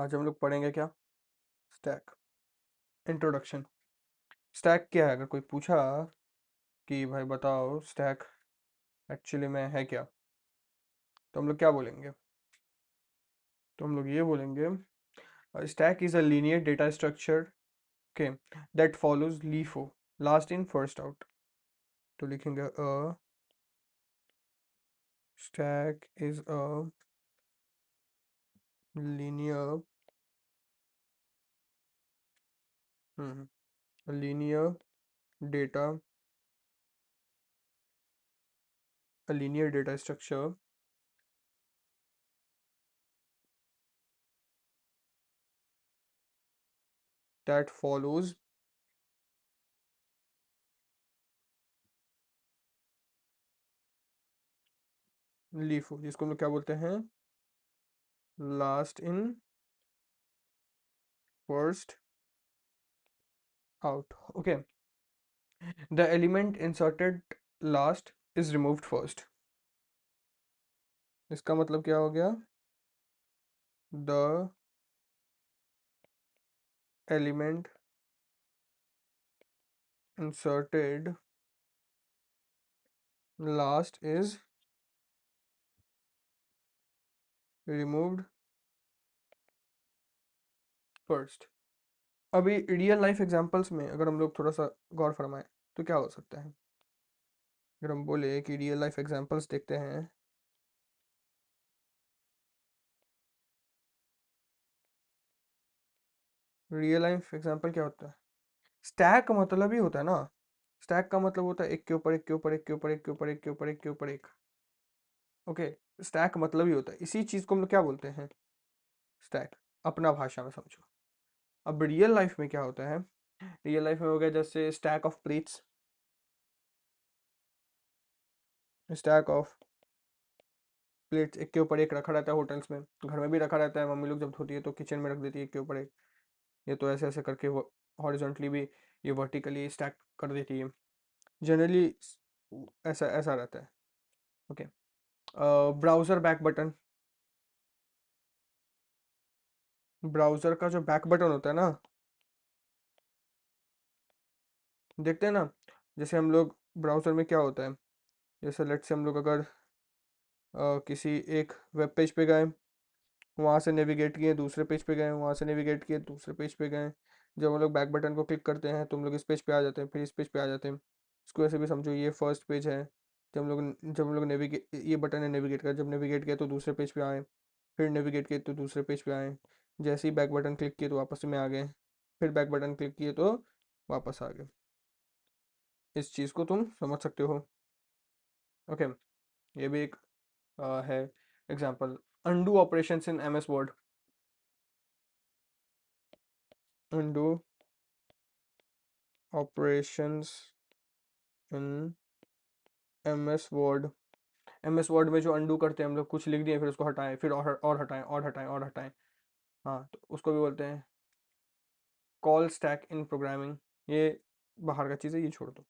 आज हम लोग पढ़ेंगे क्या? स्टैक। इंट्रोडक्शन। स्टैक क्या है? अगर कोई पूछा कि भाई बताओ स्टैक एक्चुअली में है क्या, तो हम लोग क्या बोलेंगे? तो हम लोग ये बोलेंगे, stack is a linear data structure के that follows LIFO, last in first out. तो लिखेंगे stack is a linear linear data linear data structure that follows LIFO, जिसको हम लोग क्या बोलते हैं? Last in first out. Okay, the element inserted last is removed first. इसका मतलब क्या हो गया? The element inserted last is removed first. अभी रियल लाइफ एग्जांपल्स में अगर हम लोग थोड़ा सा गौर फरमाएं तो क्या हो सकता है? अगर हम बोले कि रियल लाइफ एग्जांपल्स देखते हैं, रियल लाइफ एग्जांपल क्या होता है? स्टैक का मतलब ही होता है ना, स्टैक का मतलब होता है एक के ऊपर एक के ऊपर एक के ऊपर एक के ऊपर एक के ऊपर एक के ऊपर एक। ओके, स्टैक मतलब ही होता है, इसी चीज को हम लोग क्या बोलते हैं? स्टैक। अपना भाषा में समझो। अब रियल लाइफ में क्या होता है? रियल लाइफ में हो गया जैसे stack of plates, stack of plates एक के ऊपर एक रखा रहता है होटल्स में, घर में भी रखा रहता है, मम्मी लोग जब धोती है तो किचन में रख देती है एक के ऊपर एक। ये तो ऐसे ऐसे करके वो हॉरिजॉन्टली भी, ये वर्टिकली स्टैक कर देती है जनरली। ऐसा ऐसा रहता है। Okay, browser back button, browser का जो बैक बटन होता है ना, देखते हैं ना, जैसे हम लोग ब्राउजर में क्या होता है, जैसे लेट से हम लोग अगर किसी एक वेब पेज पे गए, वहाँ से नेविगेट किए दूसरे पेज पे गए, वहाँ से नेविगेट किए दूसरे पेज पे गए, जब हम लोग बैक बटन को क्लिक करते हैं तो हम लोग इस पेज पे आ जाते हैं, फिर इस पेज पे आ जाते हैं। इसको ऐसे भी समझो, ये फर्स्ट पेज है। जब हम लोग नेविगेट, ये बटन है नेविगेट का, जब नेविगेट किया तो दूसरे पेज पे आए, फिर नेविगेट किए तो दूसरे पेज पे आए, जैसे ही बैक बटन क्लिक किए तो वापस में आ गए, फिर बैक बटन क्लिक किए तो वापस आ गए। इस चीज़ को तुम समझ सकते हो। ओके, ये भी एक है example. Undo operations in M S word, undo operations in M S word. M S word में जो अनडू करते हैं हम लोग, कुछ लिख दिए फिर उसको हटाएं, फिर और हटाएं और हटाएं और हटाएं। हाँ, तो उसको भी बोलते हैं कॉल स्टैक इन प्रोग्रामिंग। ये बाहर का चीज़ है, ये छोड़ दो।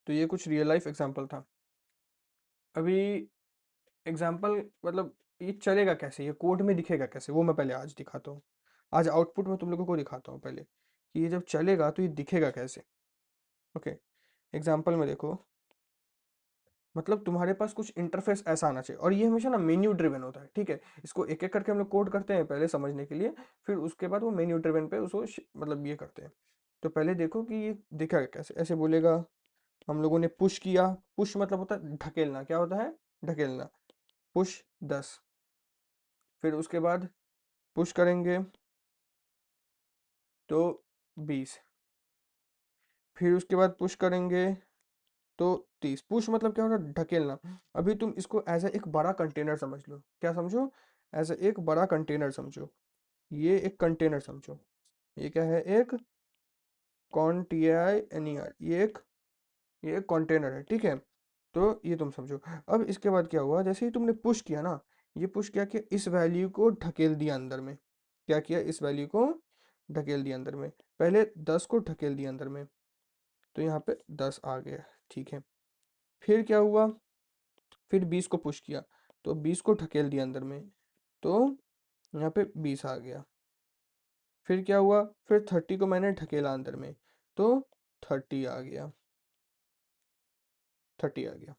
तो ये कुछ रियल लाइफ एग्जाम्पल था। अभी एग्जाम्पल मतलब ये चलेगा कैसे, ये कोड में दिखेगा कैसे, वो मैं पहले आज दिखाता हूँ। आज आउटपुट में तुम लोगों को दिखाता हूँ पहले कि ये जब चलेगा तो ये दिखेगा कैसे। ओके, एग्जाम्पल में देखो, मतलब तुम्हारे पास कुछ इंटरफेस ऐसा आना चाहिए, और ये हमेशा ना मेन्यू ड्रिवन होता है, ठीक है। इसको एक एक करके हम लोग कोड करते हैं पहले समझने के लिए, फिर उसके बाद वो मेन्यू ड्रिवन पे उसको मतलब ये करते हैं। तो पहले देखो कि ये दिखेगा कैसे। ऐसे बोलेगा, हम लोगों ने पुश किया, पुश मतलब होता है ढकेलना, क्या होता है? ढकेलना। पुश 10, फिर उसके बाद पुश करेंगे तो 20, फिर उसके बाद पुश करेंगे तो 30। पुश मतलब क्या होता है? ढकेलना। अभी तुम इसको एज एक बड़ा कंटेनर समझ लो। क्या समझो? एज एक बड़ा कंटेनर समझो। ये एक कंटेनर समझो। ये क्या है? एक कॉन्टेनर। ये एक कंटेनर है, ठीक है। तो ये तुम समझो। अब इसके बाद क्या हुआ, जैसे ही तुमने पुश किया ना, ये पुश क्या किया? इस वैल्यू को ढकेल दिया अंदर में। क्या किया? इस वैल्यू को ढकेल दिया अंदर में। पहले 10 को ढकेल दिया अंदर में, तो यहाँ पे 10 आ गया, ठीक है। फिर क्या हुआ? फिर 20 को पुश किया, तो 20 को ढकेल दिया अंदर में, तो यहाँ पे 20 आ गया। फिर क्या हुआ, फिर 30 को मैंने ढकेला अंदर में, तो 30 आ गया, 30 आ गया।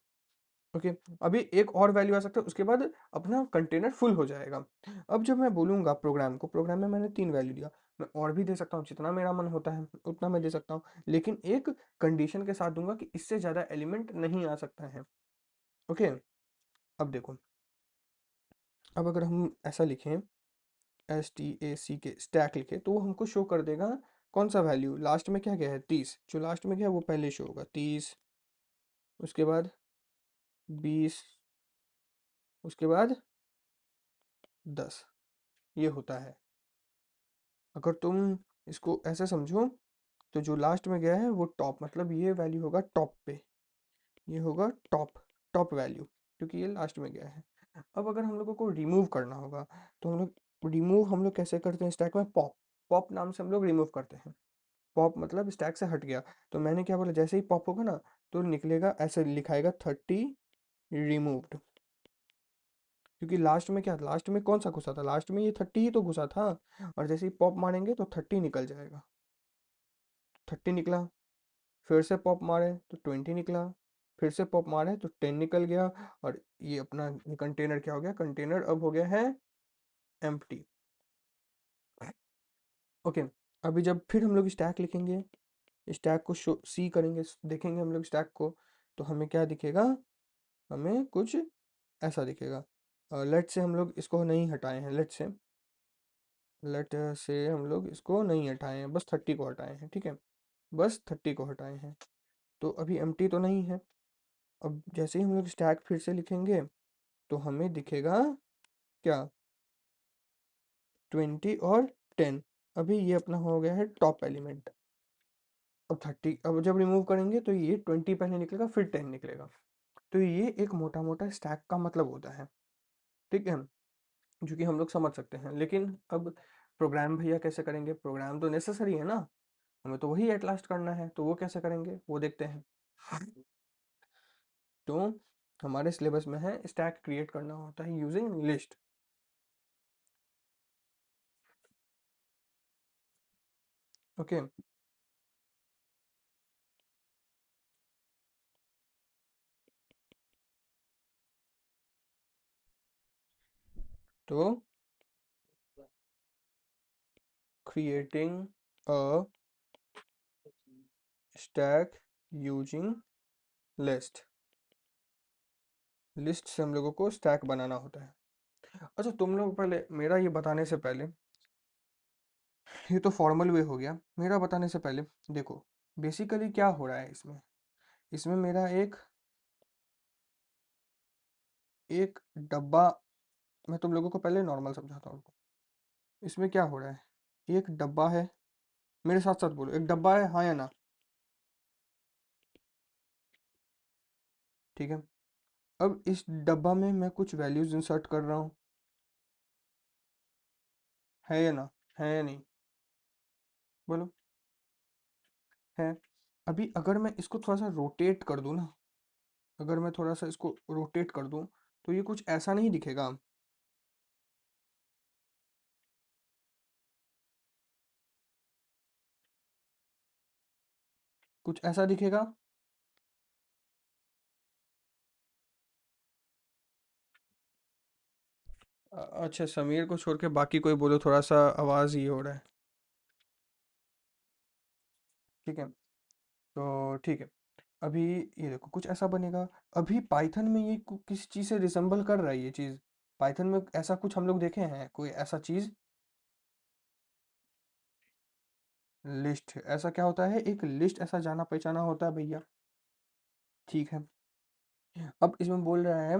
ओके, अभी एक और वैल्यू आ सकता है, उसके बाद अपना कंटेनर फुल हो जाएगा। अब जब मैं बोलूँगा प्रोग्राम को, प्रोग्राम में मैंने 3 वैल्यू दिया, मैं और भी दे सकता हूँ, जितना मेरा मन होता है उतना मैं दे सकता हूँ, लेकिन एक कंडीशन के साथ दूंगा कि इससे ज़्यादा एलिमेंट नहीं आ सकता है। ओके, अब देखो, अब अगर हम ऐसा लिखें STACK स्टैक लिखे, तो वो हमको शो कर देगा कौन सा वैल्यू लास्ट में क्या गया है, 30, जो लास्ट में गया है वो पहले शो होगा 30, उसके बाद 20, उसके बाद 10, ये होता है। अगर तुम इसको ऐसे समझो, तो जो लास्ट में गया है वो टॉप, मतलब ये वैल्यू होगा टॉप पे, ये होगा टॉप, टॉप वैल्यू, क्योंकि ये लास्ट में गया है। अब अगर हम लोगों को रिमूव करना होगा, तो हम लोग कैसे करते हैं स्टैक में, पॉप, पॉप नाम से हम लोग रिमूव करते हैं। पॉप मतलब स्टैक से हट गया, तो मैंने क्या बोला, जैसे ही पॉप होगा ना, तो निकलेगा ऐसे, लिखाएगा 30 रिमूव्ड, क्योंकि लास्ट में क्या, लास्ट में कौन सा घुसा था, लास्ट में ये 30 ही तो घुसा था, और जैसे ही पॉप मारेंगे तो 30 निकल जाएगा, 30 निकला, फिर से पॉप मारे तो 20 निकला, फिर से पॉप मारे तो 10 निकल गया, और ये अपना कंटेनर क्या हो गया, कंटेनर अब हो गया है एम्प्टी। ओके, अभी जब फिर हम लोग स्टैक लिखेंगे, स्टैक को शो सी करेंगे, देखेंगे हम लोग स्टैक को, तो हमें क्या दिखेगा, हमें कुछ ऐसा दिखेगा। लेट से हम लोग इसको नहीं हटाए हैं, लेट से हम लोग इसको नहीं हटाए हैं, बस 30 को हटाए हैं, ठीक है, बस 30 को हटाए हैं, तो अभी एम्प्टी तो नहीं है। अब जैसे ही हम लोग स्टैक फिर से लिखेंगे, तो हमें दिखेगा क्या, 20 और 10, अभी ये अपना हो गया है टॉप एलिमेंट। अब 30, अब जब रिमूव करेंगे तो ये 20 पहले निकलेगा, फिर 10 निकलेगा, तो ये एक मोटा मोटा स्टैक का मतलब होता है, ठीक है, जो कि हम लोग समझ सकते हैं। लेकिन अब प्रोग्राम भैया कैसे करेंगे, प्रोग्राम तो नेसेसरी है ना, हमें तो वही एट लास्ट करना है, तो वो कैसे करेंगे वो देखते हैं। तो हमारे सिलेबस में है स्टैक क्रिएट करना होता है यूजिंग लिस्ट। ओके, तो creating a stack using list, list से हम लोगों को स्टैक बनाना होता है। अच्छा, तुम लोग पहले, मेरा ये बताने से पहले, ये तो फॉर्मल वे हो गया, मेरा बताने से पहले देखो बेसिकली क्या हो रहा है इसमें, इसमें मेरा एक एक डब्बा, मैं तुम लोगों को पहले नॉर्मल समझाता हूँ। इसमें क्या हो रहा है, एक डब्बा है, मेरे साथ साथ बोलो, एक डब्बा है, हाँ या ना, ठीक है। अब इस डब्बा में मैं कुछ वैल्यूज इंसर्ट कर रहा हूँ, है या ना, है या नहीं, बोलो, है। अभी अगर मैं इसको थोड़ा सा रोटेट कर दूँ ना, अगर मैं थोड़ा सा इसको रोटेट कर दूँ, तो ये कुछ ऐसा नहीं दिखेगा, कुछ ऐसा दिखेगा। अच्छा, समीर को छोड़ के बाकी कोई बोलो, थोड़ा सा आवाज़ ये हो रहा है, ठीक है, तो ठीक है। अभी ये देखो कुछ ऐसा बनेगा। अभी पाइथन में ये किस चीज़ से रिसेंबल कर रहा है ये चीज़, पाइथन में ऐसा कुछ हम लोग देखे हैं, कोई ऐसा चीज़, लिस्ट, ऐसा क्या होता है, एक लिस्ट ऐसा जाना पहचाना होता है भैया, ठीक है। अब इसमें बोल रहा है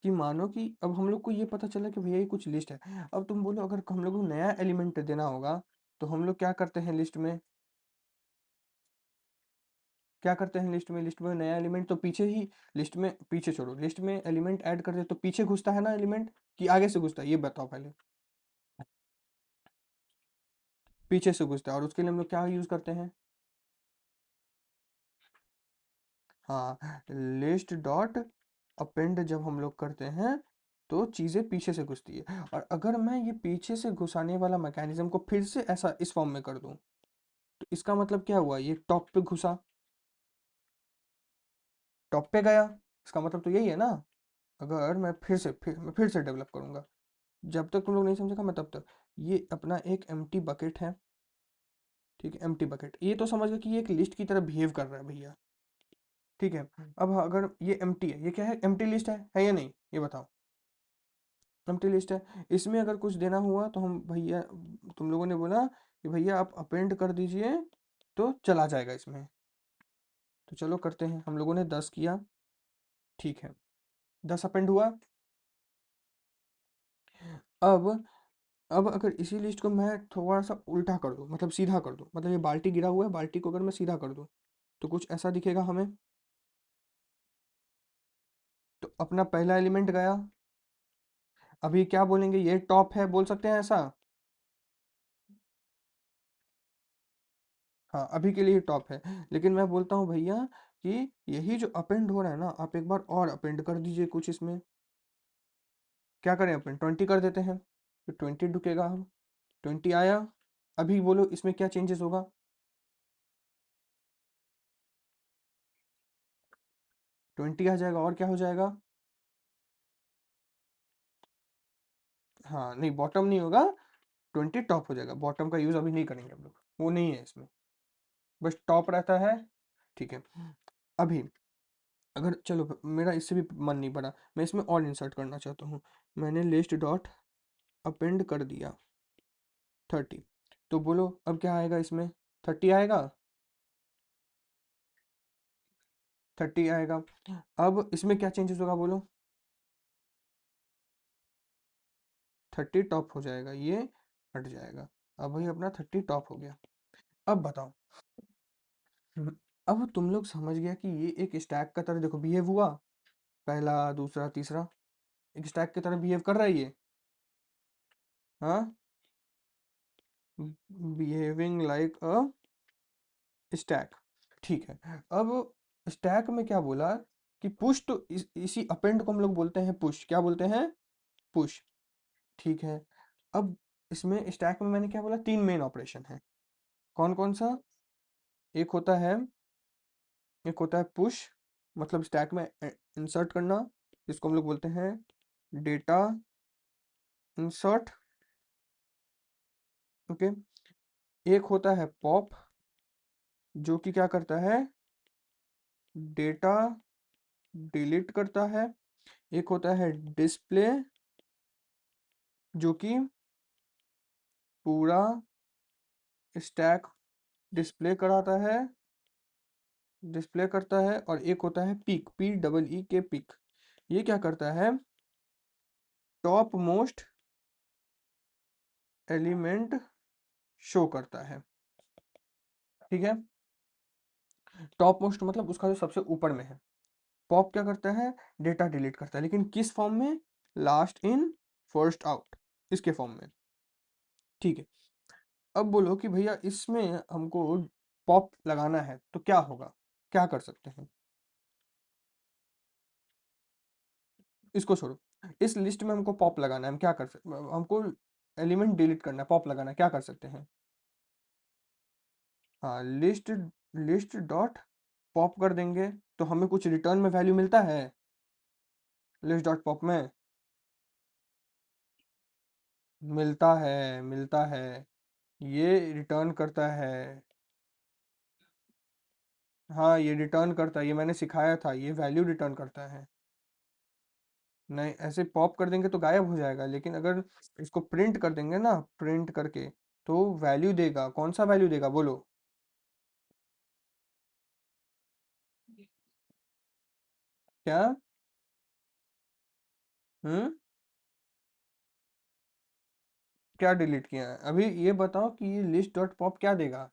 कि मानो कि अब हम लोग को ये पता चला कि भैया ये कुछ लिस्ट है, अब तुम बोलो अगर हम लोग को नया एलिमेंट देना होगा, तो हम लोग क्या करते हैं लिस्ट में, क्या करते हैं लिस्ट में, लिस्ट में नया एलिमेंट तो पीछे ही, लिस्ट में पीछे छोड़ो, लिस्ट में एलिमेंट ऐड कर दे तो पीछे घुसता है ना एलिमेंट, कि आगे से घुसता है, ये बताओ पहले। पीछे से घुसता है, और उसके लिए हम लोग क्या यूज़ करते हैं, हाँ, लिस्ट डॉट अपेंड जब हम लोग करते हैं, तो चीज़ें पीछे से घुसती है। और अगर मैं ये पीछे से घुसाने वाला मैकेनिज्म को फिर से ऐसा इस फॉर्म में कर दूं, तो इसका मतलब क्या हुआ, ये टॉप पे घुसा, टॉप पे गया, इसका मतलब तो यही है ना। अगर मैं फिर से डेवलप करूंगा, जब तक तुम लोग नहीं समझेगा मैं तब तक। ये अपना एक एम्प्टी बकेट है, ठीक है, एम्प्टी बकेट, ये तो समझ गए कि ये एक लिस्ट की तरह बिहेव कर रहा है भैया, ठीक है। अब अगर ये एम्प्टी है, ये क्या है, एम्प्टी लिस्ट है या नहीं, ये बताओ। एम्प्टी लिस्ट है, इसमें अगर कुछ देना हुआ तो हम भैया, तुम लोगों ने बोला कि भैया आप अपेंड कर दीजिए, तो चला जाएगा इसमें। तो चलो करते हैं, हम लोगों ने 10 किया, ठीक है, 10 अपेंड हुआ। अब अब अगर इसी लिस्ट को मैं थोड़ा सा उल्टा कर दूं, मतलब सीधा कर दूं, मतलब ये बाल्टी गिरा हुआ है, बाल्टी को अगर मैं सीधा कर दूं, तो कुछ ऐसा दिखेगा हमें। तो अपना पहला एलिमेंट गया, अभी क्या बोलेंगे, ये टॉप है, बोल सकते हैं ऐसा। हाँ, अभी के लिए टॉप है, लेकिन मैं बोलता हूँ भैया कि यही जो अपेंड हो रहा है ना, आप एक बार और अपेंड कर दीजिए कुछ इसमें। क्या करें, अपेंड 20 कर देते हैं, तो 20 ढुकेगा, हम 20 आया। अभी बोलो इसमें क्या चेंजेस होगा। 20 आ जाएगा, और क्या हो जाएगा। हाँ नहीं, बॉटम नहीं होगा, 20 टॉप हो जाएगा, बॉटम का यूज़ अभी नहीं करेंगे हम लोग, वो नहीं है इसमें, बस टॉप रहता है, ठीक है। अभी अगर चलो, मेरा इससे भी मन नहीं पड़ा, मैं इसमें और इंसर्ट करना चाहता हूँ। मैंने लिस्ट डॉट अपेंड कर दिया 30, तो बोलो अब क्या आएगा इसमें, 30 आएगा, 30 आएगा। अब इसमें क्या चेंजेस होगा बोलो, 30 टॉप हो जाएगा, ये हट जाएगा। अब भाई अपना 30 टॉप हो गया। अब बताओ, अब तुम लोग समझ गया कि ये एक स्टैक का तरह देखो बिहेव हुआ, पहला दूसरा तीसरा, एक स्टैक की तरह बिहेव कर रहा है ये, हाँ, बिहेविंग लाइक अ स्टैक, ठीक है। अब स्टैक में क्या बोला कि पुश, तो इसी अपेंड को हम लोग बोलते हैं पुश, क्या बोलते हैं, पुश, ठीक है। अब इसमें स्टैक में मैंने क्या बोला, 3 मेन ऑपरेशन है, कौन कौन सा, एक होता है एक होता है पुश, मतलब स्टैक में इंसर्ट करना, जिसको हम लोग बोलते हैं डेटा इंसर्ट, ओके। एक होता है पॉप, जो कि क्या करता है, डेटा डिलीट करता है। एक होता है डिस्प्ले, जो कि पूरा स्टैक डिस्प्ले कराता है, डिस्प्ले करता है। और एक होता है पिक, पी डबल ई के पिक, ये क्या करता है, टॉप मोस्ट एलिमेंट शो करता है, ठीक है। टॉप मोस्ट मतलब उसका जो सबसे ऊपर में है। पॉप क्या करता है, डेटा डिलीट करता है, लेकिन किस फॉर्म में, लास्ट इन फर्स्ट आउट, इसके फॉर्म में, ठीक है। अब बोलो कि भैया इसमें हमको पॉप लगाना है, तो क्या होगा, क्या कर सकते हैं। इसको छोड़ो, इस लिस्ट में हमको पॉप लगाना है, हम क्या कर सकते, हमको एलिमेंट डिलीट करना है, पॉप लगाना है, क्या कर सकते हैं। हाँ, लिस्ट लिस्ट डॉट पॉप कर देंगे, तो हमें कुछ रिटर्न में वैल्यू मिलता है, लिस्ट डॉट पॉप में मिलता है, ये रिटर्न करता है। हाँ, ये रिटर्न करता है, ये मैंने सिखाया था, ये वैल्यू रिटर्न करता है। नहीं, ऐसे पॉप कर देंगे तो गायब हो जाएगा, लेकिन अगर इसको प्रिंट कर देंगे ना, प्रिंट करके, तो वैल्यू देगा, कौन सा वैल्यू देगा बोलो। क्या, हम्म, क्या डिलीट किया है अभी, ये बताओ कि ये लिस्ट डॉट पॉप क्या देगा।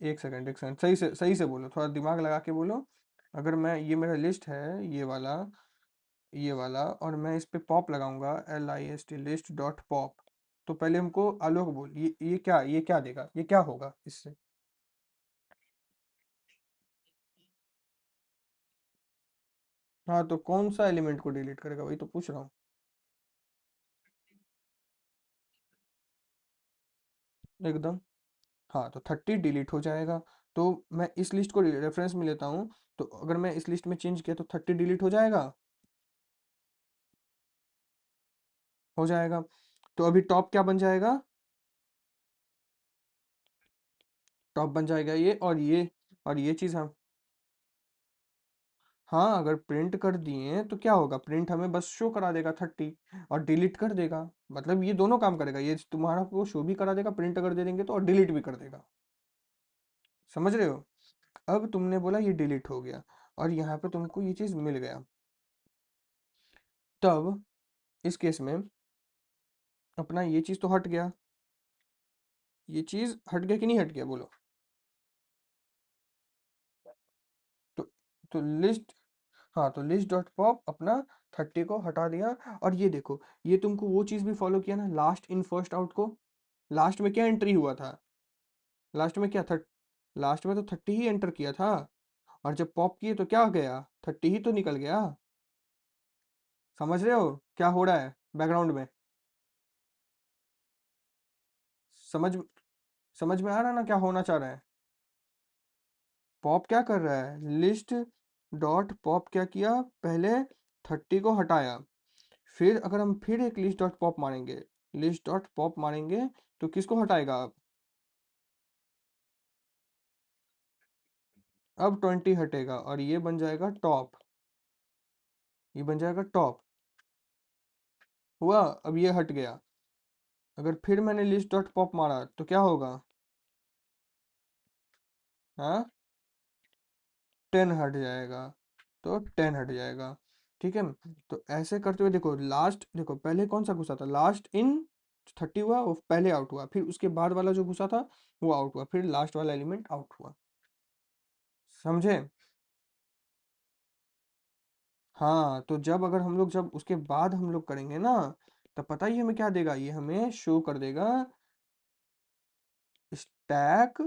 एक सेकंड, सही से बोलो, थोड़ा दिमाग लगा के बोलो। अगर मैं, ये मेरा लिस्ट है, ये वाला, और मैं इस पे पॉप लगाऊंगा, LIST लिस्ट डॉट पॉप, तो पहले हमको आलोक बोल, ये क्या देगा, ये क्या होगा इससे। हाँ तो कौन सा एलिमेंट को डिलीट करेगा, वही तो पूछ रहा हूँ। एकदम। हाँ तो 30 डिलीट हो जाएगा। तो मैं इस लिस्ट को रेफरेंस में लेता हूँ, तो अगर मैं इस लिस्ट में चेंज किया तो 30 डिलीट हो जाएगा। हो जाएगा। तो अभी टॉप क्या बन जाएगा? टॉप बन जाएगा ये, और ये, और ये चीज़ हम, हाँ अगर प्रिंट कर दिए तो क्या होगा, प्रिंट हमें बस शो करा देगा 30, और डिलीट कर देगा। मतलब ये दोनों काम करेगा, ये तुम्हारा को शो भी करा देगा, प्रिंट अगर दे देंगे तो, और डिलीट भी कर देगा। समझ रहे हो? अब तुमने बोला ये डिलीट हो गया, और यहाँ पे तुमको ये चीज़ मिल गया। तब इस केस में अपना ये चीज़ तो हट गया। ये चीज़ हट गया कि नहीं हट गया, बोलो। तो तो लिस्ट, हाँ तो लिस्ट डॉट पॉप अपना 30 को हटा दिया। और ये देखो, ये तुमको वो चीज़ भी फॉलो किया ना, लास्ट इन फर्स्ट आउट को। लास्ट में क्या एंट्री हुआ था? लास्ट में क्या था? लास्ट में तो 30 ही एंटर किया था। और जब पॉप किए तो क्या गया, 30 ही तो निकल गया। समझ रहे हो क्या हो रहा है बैकग्राउंड में? समझ समझ में आ रहा है ना क्या होना चाह रहा है? पॉप क्या कर रहा है, लिस्ट डॉट पॉप क्या किया, पहले 30 को हटाया। फिर अगर हम फिर एक लिस्ट डॉट पॉप मारेंगे, लिस्ट डॉट पॉप मारेंगे, तो किसको हटाएगा अब 20 हटेगा, और ये बन जाएगा टॉप। ये बन जाएगा टॉप। हुआ? अब ये हट गया। अगर फिर मैंने लिस्ट डॉट पॉप मारा तो क्या होगा? हाँ, 10 हट जाएगा। तो 10 हट जाएगा। ठीक है। तो ऐसे करते हुए देखो, लास्ट देखो पहले कौन सा घुसा था, लास्ट इन 30 हुआ, वो पहले आउट हुआ, फिर उसके बाद वाला जो घुसा था वो आउट हुआ, फिर लास्ट वाला एलिमेंट आउट हुआ। समझे? हाँ तो जब अगर हम लोग, जब उसके बाद हम लोग करेंगे ना, तब पता ही हमें क्या देगा, ये हमें शो कर देगा स्टैक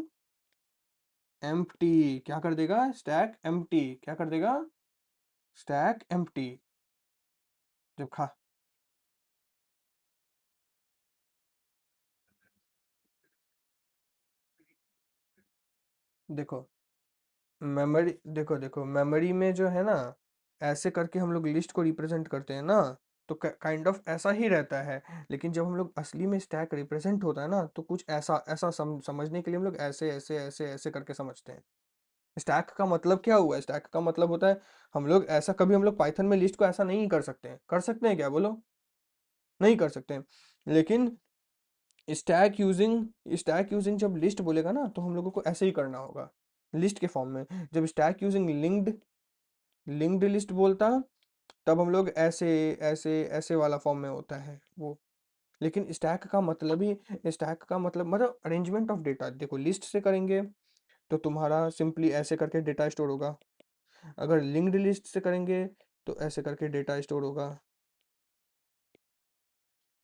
एम्प्टी। क्या कर देगा? Stack empty. क्या कर देगा? Stack empty. जब खा, देखो मेमोरी, देखो देखो मेमोरी में जो है ना, ऐसे करके हम लोग लिस्ट को रिप्रेजेंट करते हैं ना, तो काइंड ऑफ ऐसा ही रहता है। लेकिन जब हम लोग असली में स्टैक रिप्रेजेंट होता है ना, तो कुछ ऐसा ऐसा समझने के लिए हम लोग ऐसे ऐसे ऐसे ऐसे करके समझते हैं। स्टैक का मतलब क्या हुआ? स्टैक का मतलब होता है, हम लोग ऐसा, कभी हम लोग पाइथन में लिस्ट को ऐसा नहीं कर सकते हैं। कर सकते हैं क्या, बोलो? नहीं कर सकते हैं। लेकिन स्टैक यूजिंग जब लिस्ट बोलेगा ना, तो हम लोगों को ऐसे ही करना होगा, लिस्ट के फॉर्म में। जब stack using linked linked list बोलता, तब हम लोग ऐसे ऐसे ऐसे वाला फॉर्म में होता है वो। लेकिन स्टैक का मतलब अरेंजमेंट ऑफ डेटा। देखो लिस्ट से करेंगे तो तुम्हारा सिंपली ऐसे करके डेटा स्टोर होगा। अगर लिंक्ड लिस्ट से करेंगे तो ऐसे करके डेटा स्टोर होगा।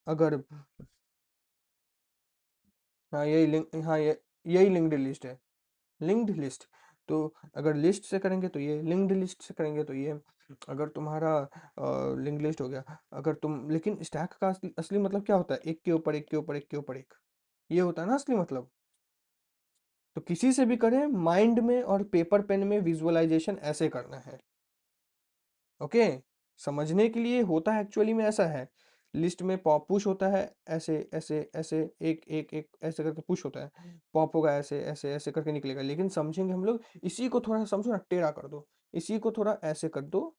अगर, हाँ यही लिंक, हाँ ये यही लिंक्ड लिस्ट है, लिंक्ड लिस्ट। तो अगर लिस्ट से करेंगे तो ये, लिंक्ड लिस्ट से करेंगे तो ये। अगर तुम्हारा लिंक्ड लिस्ट हो गया। अगर तुम, लेकिन स्टैक का असली मतलब क्या होता है, एक के ऊपर एक के ऊपर एक के ऊपर एक, ये होता है ना असली मतलब। तो किसी से भी करें, माइंड में और पेपर पेन में विजुअलाइजेशन ऐसे करना है। ओके। समझने के लिए होता है, एक्चुअली में ऐसा है। लिस्ट में पॉप पुश होता है, ऐसे ऐसे ऐसे, एक एक एक ऐसे करके पुश होता है। पॉप होगा ऐसे ऐसे ऐसे करके निकलेगा। लेकिन समझेंगे हम लोग, इसी को थोड़ा सा समझो ना, टेढ़ा कर दो। इसी को थोड़ा ऐसे कर दो,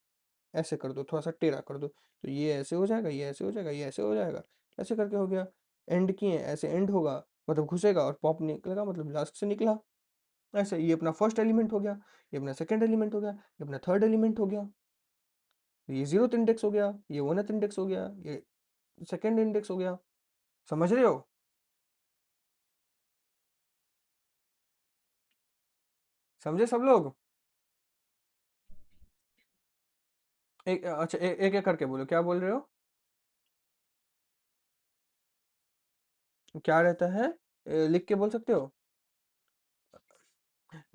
ऐसे कर दो, थोड़ा सा टेढ़ा कर दो, तो ये ऐसे हो जाएगा, ये ऐसे हो जाएगा, ये ऐसे हो जाएगा। ऐसे करके हो गया। एंड किए, ऐसे एंड होगा, मतलब घुसेगा, और पॉप निकलेगा मतलब लास्ट से निकला। ऐसे ये अपना फर्स्ट एलिमेंट हो गया, ये अपना सेकंड एलिमेंट हो गया, ये अपना थर्ड एलिमेंट हो गया। ये जीरोथ इंडेक्स हो गया, ये वनथ इंडेक्स हो गया, ये सेकंड इंडेक्स हो गया। समझ रहे हो? समझे सब लोग? एक अच्छा, एक एक करके बोलो, क्या बोल रहे हो? क्या रहता है? लिख के बोल सकते हो?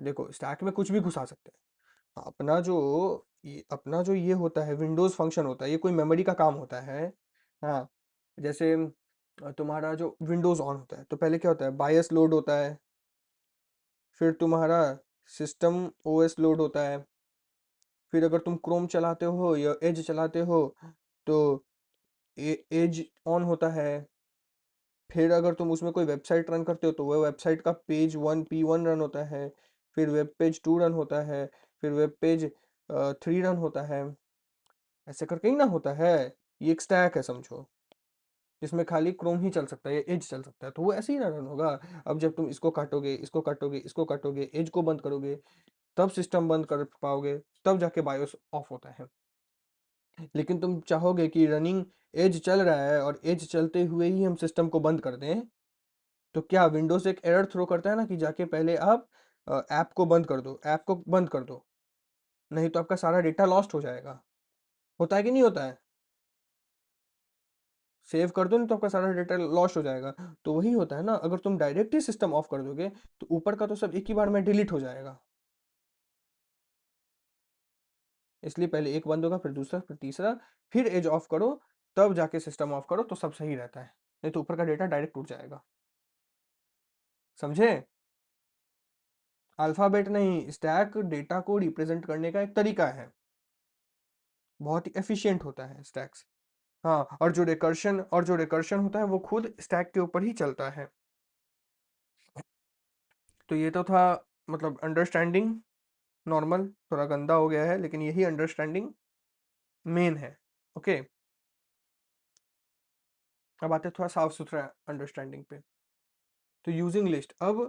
देखो स्टैक में कुछ भी घुसा सकते हैं। अपना जो ये होता है विंडोज़ फंक्शन होता है, ये कोई मेमोरी का काम होता है। हाँ, जैसे तुम्हारा जो विंडोज़ ऑन होता है तो पहले क्या होता है, बायस लोड होता है, फिर तुम्हारा सिस्टम ओएस लोड होता है, फिर अगर तुम क्रोम चलाते हो या एज चलाते हो तो एज ऑन होता है, फिर अगर तुम उसमें कोई वेबसाइट रन करते हो तो वह वेबसाइट का पेज 1 P1 रन होता है, फिर वेब पेज 2 रन होता है, फिर वेब पेज 3 रन होता है, ऐसे करके ही ना होता है। ये एक स्टैक है समझो, जिसमें खाली क्रोम ही चल सकता है, एज चल सकता है, तो वो ऐसे ही ना रन होगा। अब जब तुम इसको काटोगे, इसको काटोगे, इसको काटोगे, एज को बंद करोगे, तब सिस्टम बंद कर पाओगे, तब जाके बायोस ऑफ होता है। लेकिन तुम चाहोगे कि रनिंग एज चल रहा है और एज चलते हुए ही हम सिस्टम को बंद कर दें, तो क्या विंडोज एक एरर थ्रो करता है ना कि जाके पहले आप ऐप को बंद कर दो, ऐप को बंद कर दो, नहीं तो आपका सारा डेटा लॉस्ट हो जाएगा। होता है कि नहीं होता है? सेव कर दो नहीं तो आपका सारा डेटा लॉस्ट हो जाएगा। तो वही होता है ना, अगर तुम डायरेक्ट ही सिस्टम ऑफ कर दोगे तो ऊपर का तो सब एक ही बार में डिलीट हो जाएगा। इसलिए पहले एक बंद होगा, फिर दूसरा, फिर तीसरा, फिर एज ऑफ करो, तब जाके सिस्टम ऑफ करो तो सब सही रहता है, नहीं तो ऊपर का डेटा डायरेक्ट उठ जाएगा। समझे? अल्फाबेट नहीं, स्टैक डेटा को रिप्रेजेंट करने का एक तरीका है, बहुत ही एफिशिएंट होता है स्टैक्स। हाँ, और जो रिकर्शन होता है वो खुद स्टैक के ऊपर ही चलता है। तो ये तो था, मतलब अंडरस्टैंडिंग नॉर्मल, थोड़ा गंदा हो गया है लेकिन यही अंडरस्टैंडिंग मेन है। ओके, अब आते हैं थोड़ा साफ सुथरा अंडरस्टैंडिंग पे। तो यूजिंग लिस्ट अब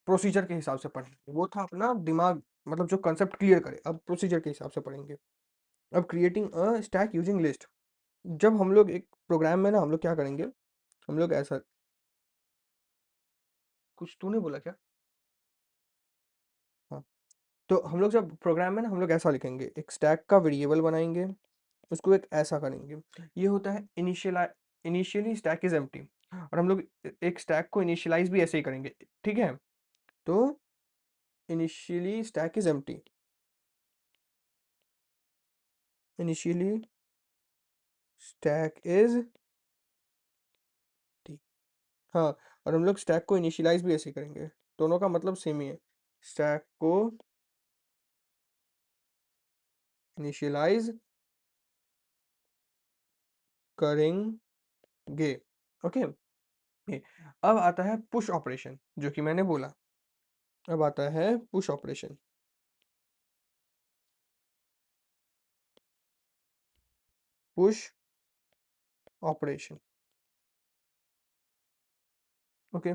प्रोसीजर के हिसाब से पढ़ेंगे, वो था अपना दिमाग, मतलब जो कंसेप्ट क्लियर करे, अब प्रोसीजर के हिसाब से पढ़ेंगे। अब creating a stack using list, जब हम लोग एक प्रोग्राम में ना हम लोग क्या करेंगे, हम लोग ऐसा, कुछ तूने बोला क्या? हाँ, तो हम लोग जब प्रोग्राम में ना हम लोग ऐसा लिखेंगे, एक स्टैक का वेरिएबल बनाएंगे, उसको एक ऐसा करेंगे, ये होता है इनिशियली स्टैक इज एम्प्टी, और हम लोग एक स्टैक को इनिशियलाइज भी ऐसे ही करेंगे। ठीक है, तो initially stack is empty, initially stack is T, हाँ, और हम लोग स्टैक को इनिशियलाइज भी ऐसे ही करेंगे, दोनों का मतलब सेम ही है, स्टैक को इनिशियलाइज करेंगे। ओके, अब आता है पुश ऑपरेशन, जो कि मैंने बोला, अब आता है push operation. Push operation, okay,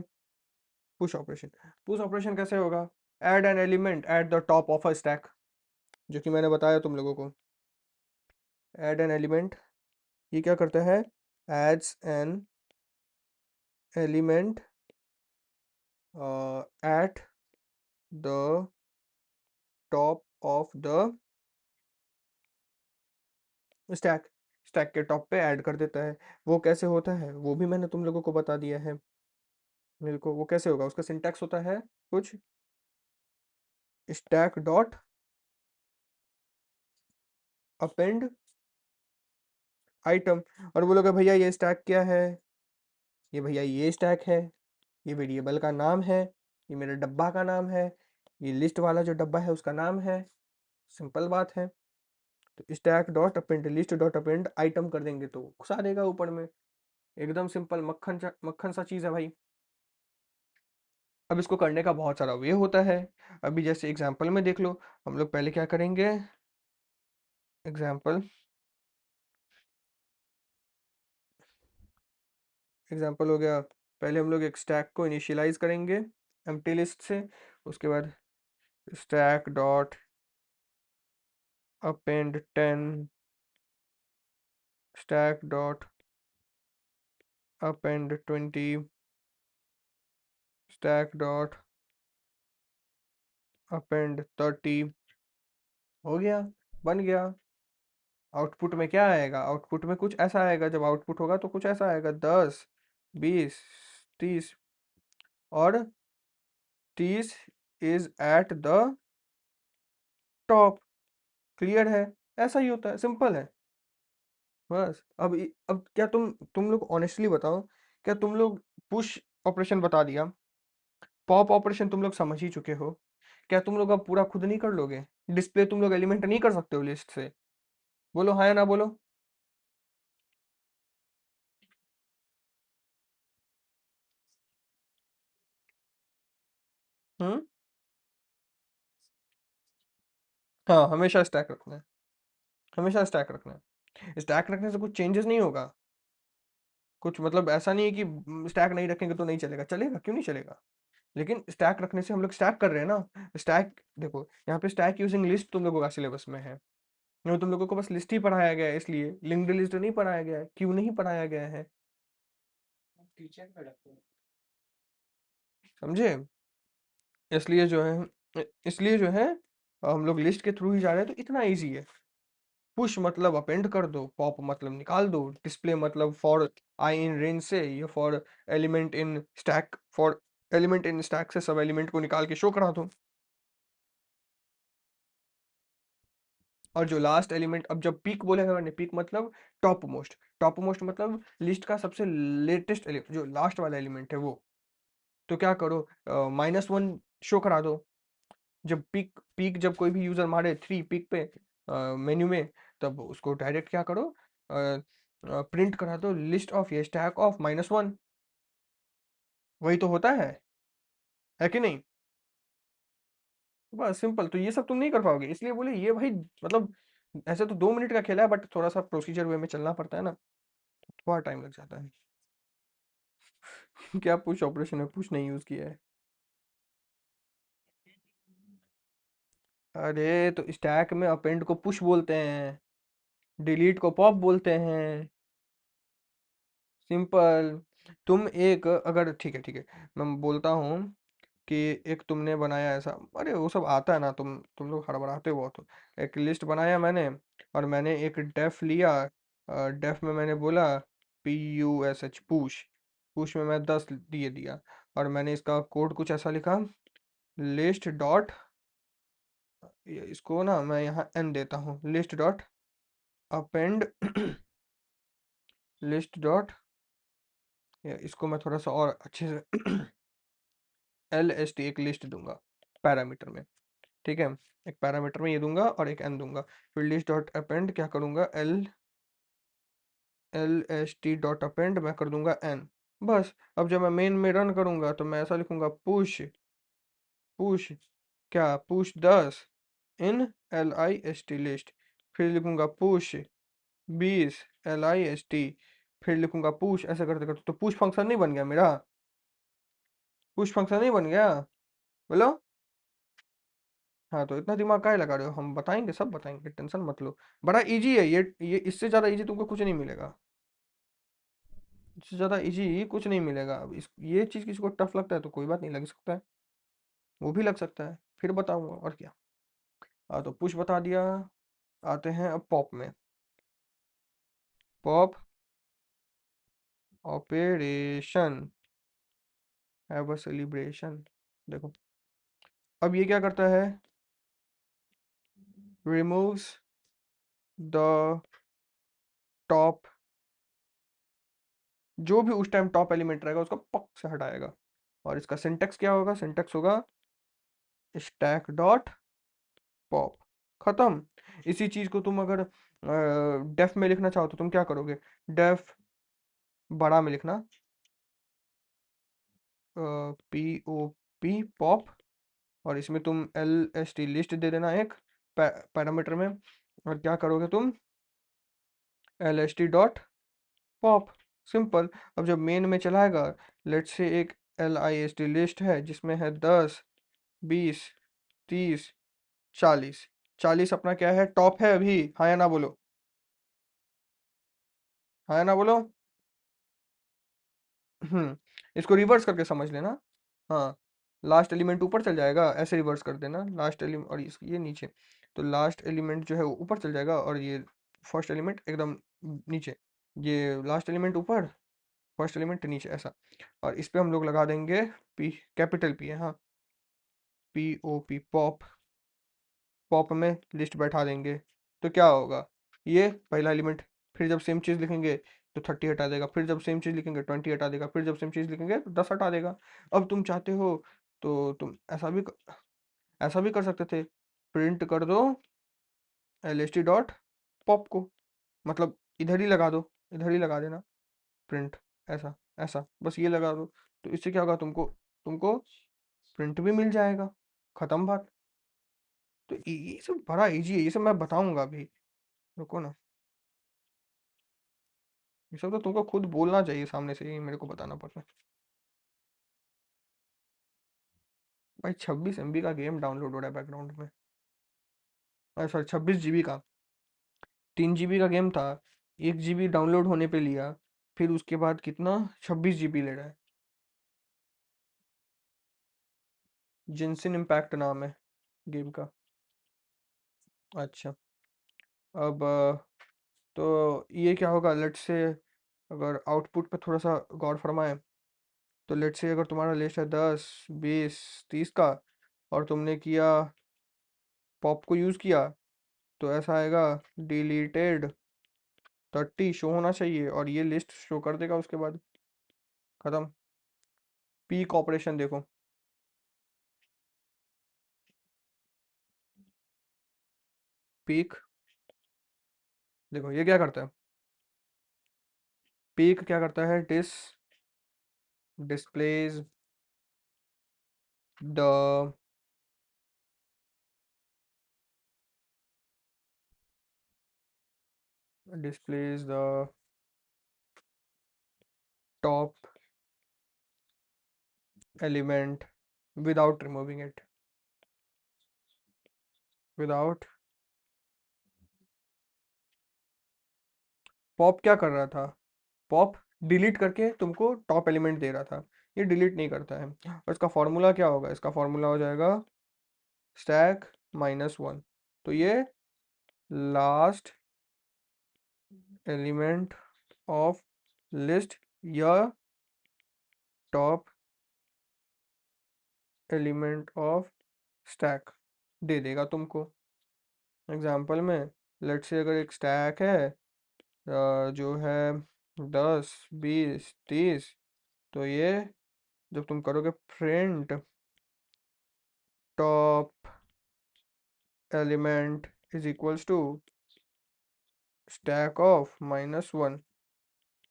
push operation. Push operation कैसे होगा? Add N element at the top of a stack, जो कि मैंने बताया तुम लोगों को, ऐड एन एलिमेंट, ये क्या करता है, adds an element at the top of the stack, stack के टॉप पे ऐड कर देता है। वो कैसे होता है वो भी मैंने तुम लोगों को बता दिया है। मेरे को वो कैसे होगा, उसका सिंटैक्स होता है कुछ, स्टैक डॉट अपेंड आइटम, और बोलोगे भैया ये स्टैक क्या है, ये भैया ये स्टैक है, ये वेरिएबल का नाम है, ये मेरे डब्बा का नाम है, ये लिस्ट वाला जो डब्बा है उसका नाम है। सिंपल बात है। तो stack dot append list dot append item कर देंगे तो घुसा देगा ऊपर में, एकदम सिंपल, मक्खन सा चीज़ है भाई। अब इसको करने का बहुत सारा वे होता है, अभी जैसे एग्जांपल में देख लो। हम लोग पहले क्या करेंगे, एग्जांपल, एग्जांपल हो गया, पहले हम लोग एक स्टैक को इनिशियलाइज करेंगे एम्प्टी लिस्ट से, उसके बाद stack dot append 10, stack dot append 20, stack dot append 30। हो गया, बन गया। आउटपुट में क्या आएगा, आउटपुट में कुछ ऐसा आएगा, जब आउटपुट होगा तो कुछ ऐसा आएगा, 10 20 30, और 30 is eight the top, clear है? ऐसा ही होता है, सिंपल है। बस अब क्या तुम लोग ऑनेस्टली बताओ, क्या तुम लोग पुश ऑपरेशन बता दिया, पॉप ऑपरेशन तुम लोग समझ ही चुके हो, क्या तुम लोग अब पूरा खुद नहीं कर लोगे? डिस्प्ले तुम लोग एलिमेंट नहीं कर सकते हो लिस्ट से? बोलो हाँ या ना बोलो। हम्म। हाँ, हमेशा स्टैक रखना है, हमेशा स्टैक रखना है। स्टैक रखने से कुछ चेंजेस नहीं होगा, कुछ मतलब ऐसा नहीं है कि स्टैक नहीं रखेंगे तो नहीं चलेगा, चलेगा, क्यों नहीं चलेगा? लेकिन स्टैक रखने से हम लोग स्टैक कर रहे हैं ना। स्टैक देखो, यहाँ पे स्टैक यूजिंग लिस्ट तुम लोगों का सिलेबस में है, नहीं तुम लोगों को बस लिस्ट ही पढ़ाया गया है, इसलिए लिंक्ड लिस्ट नहीं पढ़ाया गया है, क्यों नहीं पढ़ाया गया है? समझे? इसलिए जो है, इसलिए जो है हम लोग लिस्ट के थ्रू ही जा रहे हैं, तो इतना इजी है। पुश मतलब अपेंड कर दो, पॉप मतलब निकाल दो, डिस्प्ले मतलब फॉर आई इन रेंज से, ये for element in stack, for element in stack से सब एलिमेंट को निकाल के शो करा दो। और जो लास्ट एलिमेंट, अब जब पीक बोलेगा मैंने, पीक मतलब टॉप मोस्ट, टॉप मोस्ट मतलब लिस्ट का सबसे लेटेस्ट एलिमेंट, जो लास्ट वाला एलिमेंट है वो। तो क्या करो, -1 शो करा दो। जब पीक पीक जब कोई भी यूजर मारे 3 पीक पे मेन्यू में, तब उसको डायरेक्ट क्या करो, प्रिंट करा दो लिस्ट ऑफ ये स्टैक ऑफ -1। वही तो होता है कि नहीं? बस सिंपल। तो ये सब तुम नहीं कर पाओगे, इसलिए बोले ये भाई, मतलब ऐसे तो 2 मिनट का खेला है, बट थोड़ा सा प्रोसीजर वे में चलना पड़ता है ना, थोड़ा टाइम लग जाता है। क्या पुश ऑपरेशन में पुश नहीं यूज किया है? अरे तो स्टैक में अपेंड को पुश बोलते हैं, डिलीट को पॉप बोलते हैं। सिंपल। तुम एक अगर, ठीक है मैं बोलता हूँ कि एक तुमने बनाया ऐसा, अरे वो सब आता है ना, तुम लोग हड़बड़ाते हो बहुत। एक लिस्ट बनाया मैंने, और मैंने एक डेफ लिया, डेफ में मैंने बोला PUSH पुश, पुश में मैं 10 दिए दिया, और मैंने इसका कोड कुछ ऐसा लिखा, लिस्ट डॉट, इसको ना मैं यहाँ n देता हूँ, list dot append list dot, इसको मैं थोड़ा सा और अच्छे से LST एक लिस्ट दूंगा पैरामीटर में, ठीक है? एक पैरामीटर में ये दूंगा और एक n दूंगा, फिर लिस्ट डॉट अपेंड क्या करूंगा, LST डॉट अपेंड मैं कर दूंगा n। बस। अब जब मैं मेन में रन करूंगा तो मैं ऐसा लिखूंगा, पुश पुश क्या, पुश 10 इन LIST लिस्ट, फिर लिखूंगा पुश 20 LIST, फिर लिखूंगा पुश, ऐसे करते करते तो पुश फंक्शन नहीं बन गया मेरा? पुश फंक्शन नहीं बन गया? बोलो। हाँ, तो इतना दिमाग काहे लगा रहे हो, हम बताएंगे, सब बताएंगे, टेंशन मत लो। बड़ा इजी है ये इससे ज़्यादा इजी तुमको कुछ नहीं मिलेगा, इससे ज़्यादा इजी कुछ नहीं मिलेगा। अब इस ये चीज़ किसी को टफ लगता है तो कोई बात नहीं, लग सकता है, वो भी लग सकता है, फिर बताऊंगा और क्या। तो पुश बता दिया। आते हैं अब पॉप में। Pop operation have a celebration. देखो, अब ये क्या करता है, रिमूव्स द टॉप, जो भी उस टाइम टॉप एलिमेंट रहेगा उसको पक से हटाएगा। और इसका सिंटेक्स क्या होगा, सिंटेक्स होगा स्टैक डॉट पॉप। खत्म। इसी चीज को तुम अगर डेफ में लिखना चाहो तो तुम क्या करोगे, डेफ बड़ा में लिखना, POP पॉप, और इसमें तुम LST लिस्ट दे देना एक पैरामीटर में, और क्या करोगे तुम, LST डॉट पॉप। सिंपल। अब जब मेन में चलाएगा, लेट्स से एक LIST लिस्ट है जिसमें है 10 20 30 40, 40 अपना क्या है, टॉप है अभी, हाँ या ना बोलो, हाँ या ना बोलो। इसको रिवर्स करके समझ लेना। हाँ, लास्ट एलिमेंट ऊपर चल जाएगा, ऐसे रिवर्स कर देना, लास्ट एलिमेंट और ये नीचे, तो लास्ट एलिमेंट जो है वो ऊपर चल जाएगा, और ये फर्स्ट एलिमेंट एकदम नीचे, ये लास्ट एलिमेंट ऊपर, फर्स्ट एलिमेंट नीचे, ऐसा। और इस पे हम लोग लगा देंगे P, कैपिटल P है हाँ, POP पॉप। पॉप में लिस्ट बैठा देंगे, तो क्या होगा, ये पहला एलिमेंट, फिर जब सेम चीज़ लिखेंगे तो 30 हटा देगा, फिर जब सेम चीज़ लिखेंगे 20 हटा देगा, फिर जब सेम चीज़ लिखेंगे तो 10 हटा देगा। अब तुम चाहते हो तो तुम ऐसा भी कर सकते थे, प्रिंट कर दो L S T dot pop को, मतलब इधर ही लगा दो, इधर ही लगा देना प्रिंट, ऐसा ऐसा बस ये लगा दो। तो इससे क्या होगा, तुमको तुमको प्रिंट भी मिल जाएगा, खत्म बात। तो ये सब बड़ा इजी है, ये सब मैं बताऊंगा अभी, रुको ना। ये सब तो तुमको खुद बोलना चाहिए सामने से, ये मेरे को बताना पड़ता है। भाई 26 MB का गेम डाउनलोड हो रहा है बैकग्राउंड में, सॉरी 26 GB का, 3 GB का गेम था, 1 GB डाउनलोड होने पे लिया, फिर उसके बाद कितना 26 GB ले रहा है। जिनसिन इम्पैक्ट नाम है गेम का। अच्छा, अब तो ये क्या होगा, लेट्स से अगर आउटपुट पे थोड़ा सा गौर फरमाएं, तो लेट्स से अगर तुम्हारा लिस्ट है 10 20 30 का, और तुमने किया पॉप को यूज़ किया, तो ऐसा आएगा डिलीटेड 30 शो होना चाहिए, और ये लिस्ट शो कर देगा उसके बाद, खत्म। पीक ऑपरेशन देखो, पीक देखो ये क्या करता है, पीक क्या करता है, displays the displays the top element without removing it, without। Pop क्या कर रहा था, पॉप डिलीट करके तुमको टॉप एलिमेंट दे रहा था, ये डिलीट नहीं करता है। और इसका फॉर्मूला क्या होगा, इसका फॉर्मूला हो जाएगा स्टैक -1, तो ये लास्ट एलिमेंट ऑफ लिस्ट या टॉप एलिमेंट ऑफ स्टैक दे देगा तुमको। एग्जाम्पल में लेट्स से अगर एक स्टैक है जो है 10 20 30, तो ये जब तुम करोगे print top element is equals to stack of -1,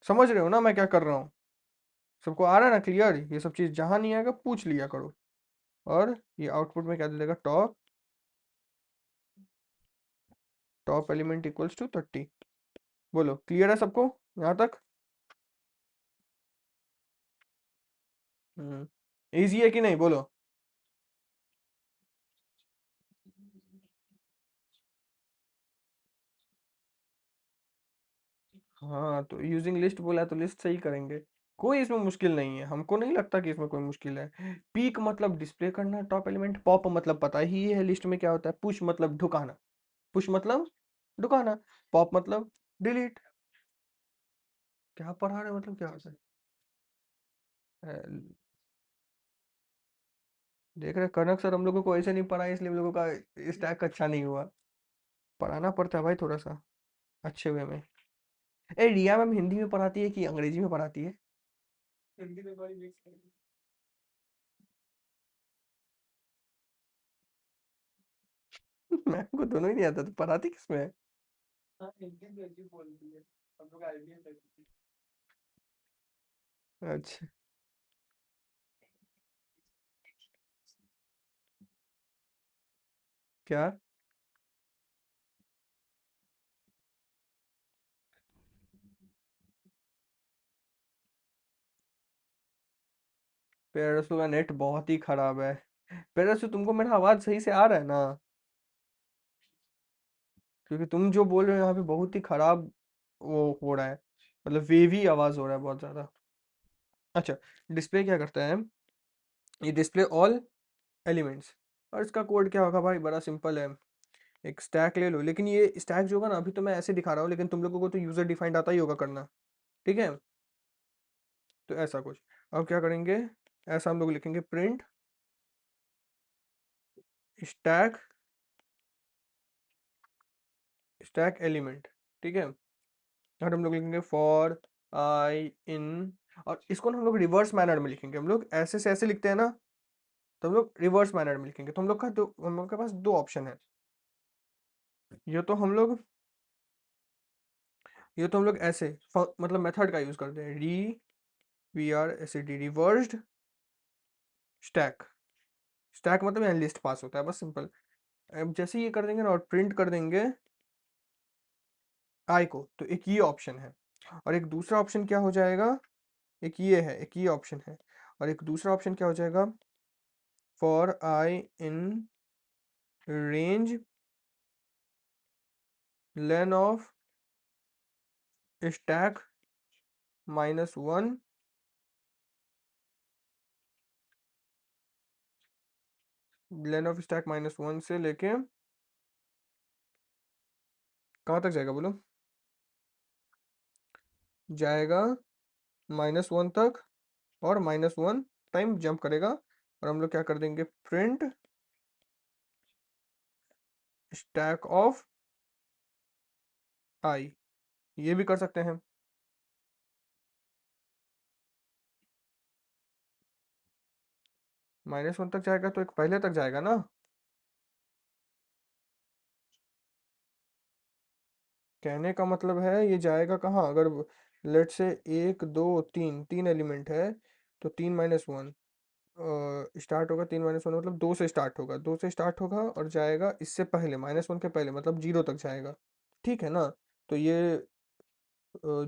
समझ रहे हो ना मैं क्या कर रहा हूँ, सबको आ रहा है ना क्लियर, ये सब चीज़ जहाँ नहीं आएगा पूछ लिया करो। और ये आउटपुट में क्या दे देगा, टॉप एलिमेंट इक्वल्स टू 30। बोलो क्लियर है सबको यहाँ तक। इजी है कि नहीं बोलो। हाँ तो यूजिंग लिस्ट बोला तो लिस्ट से ही करेंगे, कोई इसमें मुश्किल नहीं है, हमको नहीं लगता कि इसमें कोई मुश्किल है। पीक मतलब डिस्प्ले करना टॉप एलिमेंट, पॉप मतलब पता ही है लिस्ट में क्या होता है, पुश मतलब ढुकाना, पुश मतलब ढुकाना, पॉप मतलब डिलीट। क्या पढ़ा रहे हो, मतलब क्या होता है। अ, देख रहे कनक सर हम लोगों को ऐसे नहीं पढ़ाया, इसलिए हम लोगों का स्टैक अच्छा नहीं हुआ। पढ़ाना पड़ता है भाई थोड़ा सा अच्छे वे में। ए रिया मैम हिंदी में पढ़ाती है कि अंग्रेजी में पढ़ाती है। हिंदी में बड़ी मिक्स है। मैम को दोनों ही नहीं आता तो पढ़ाती किसमें है। हाँ हिंदी में ऐसी बोलती है, हम लोग आइडिया करती है। अच्छा, क्या। पेरसू का नेट बहुत ही खराब है। पेरसू तुमको मेरा आवाज सही से आ रहा है ना, क्योंकि तुम जो बोल रहे हो यहाँ पे बहुत ही खराब वो हो रहा है, मतलब वेवी आवाज हो रहा है बहुत ज्यादा। अच्छा, डिस्प्ले क्या करता है, ये डिस्प्ले ऑल एलिमेंट्स, और इसका कोड क्या होगा भाई, बड़ा सिंपल है। एक स्टैक ले लो, लेकिन ये स्टैक जो होगा ना, अभी तो मैं ऐसे दिखा रहा हूँ, लेकिन तुम लोगों को तो यूजर डिफाइंड आता ही होगा करना, ठीक है। तो ऐसा कुछ, अब क्या करेंगे, ऐसा हम लोग लिखेंगे प्रिंट स्टैक स्टैक एलिमेंट, ठीक है। और हम लोग लिखेंगे फॉर आई इन, और इसको ना हम लोग रिवर्स मैनर में लिखेंगे। हम लोग ऐसे से ऐसे लिखते हैं ना, तो हम लोग रिवर्स मैनर में लिखेंगे। तो हम लोग के पास दो ऑप्शन है। ये तो हम लोग ऐसे मतलब मेथड का यूज करते हैं, री रिवर्स्ड स्टैक। स्टैक मतलब यहाँ लिस्ट पास होता है, बस सिंपल। अब जैसे ये कर देंगे ना और प्रिंट कर देंगे आई को, तो एक ये ऑप्शन है। और एक दूसरा ऑप्शन क्या हो जाएगा, एक ये है, एक ये ऑप्शन है। और एक दूसरा ऑप्शन क्या हो जाएगा, for I in range lane of stack -1, lane of stack -1 से लेके कहाँ तक जाएगा बोलो, जाएगा -1 तक, और -1 टाइम जंप करेगा। और हम लोग क्या कर देंगे, प्रिंट स्टैक ऑफ आई, ये भी कर सकते हैं। -1 तक जाएगा तो एक पहले तक जाएगा ना। कहने का मतलब है ये जाएगा कहाँ, अगर लेट से 1 2 3 3 एलिमेंट है, तो 3 - 1 स्टार्ट होगा, 3 - 1 मतलब 2 से स्टार्ट होगा, 2 से स्टार्ट होगा और जाएगा इससे पहले -1 के पहले, मतलब 0 तक जाएगा, ठीक है ना। तो ये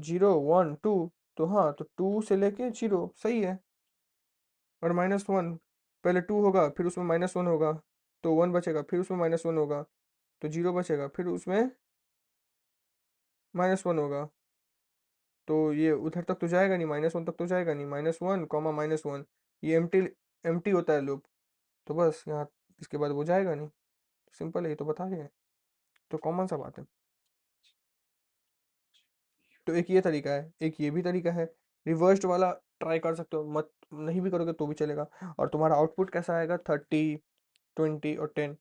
0 1 2, तो हाँ, तो 2 से लेके 0 सही है। और -1, पहले 2 होगा, फिर उसमें -1 होगा, तो 1 बचेगा, फिर उसमें -1 होगा, तो 0 बचेगा, फिर उसमें -1 होगा। तो ये उधर तक तो जाएगा नहीं, -1 तक तो जाएगा नहीं, -1 कॉमा -1, ये एम्प्टी एम्प्टी होता है लूप। तो बस यहाँ इसके बाद वो जाएगा नहीं। सिंपल है, ये तो बता दिए, तो कॉमन सा बात है। तो एक ये तरीका है, एक ये भी तरीका है। रिवर्स्ड वाला ट्राई कर सकते हो, मत नहीं भी करोगे तो भी चलेगा। और तुम्हारा आउटपुट कैसा आएगा, 30 20 और 10,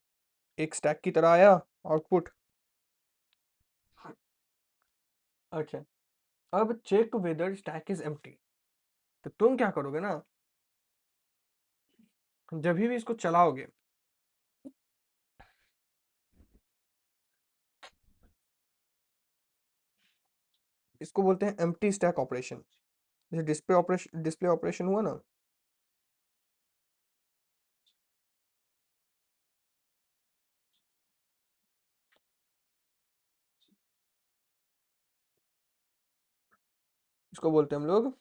एक स्टैक की तरह आया आउटपुट। अच्छा, अब check whether stack is empty. तो तुम क्या करोगे ना, जब भी इसको चलाओगे, इसको बोलते हैं एम्प्टी स्टैक ऑपरेशन। जैसे डिस्प्ले ऑपरेशन हुआ ना, इसको बोलते हैं हम लोग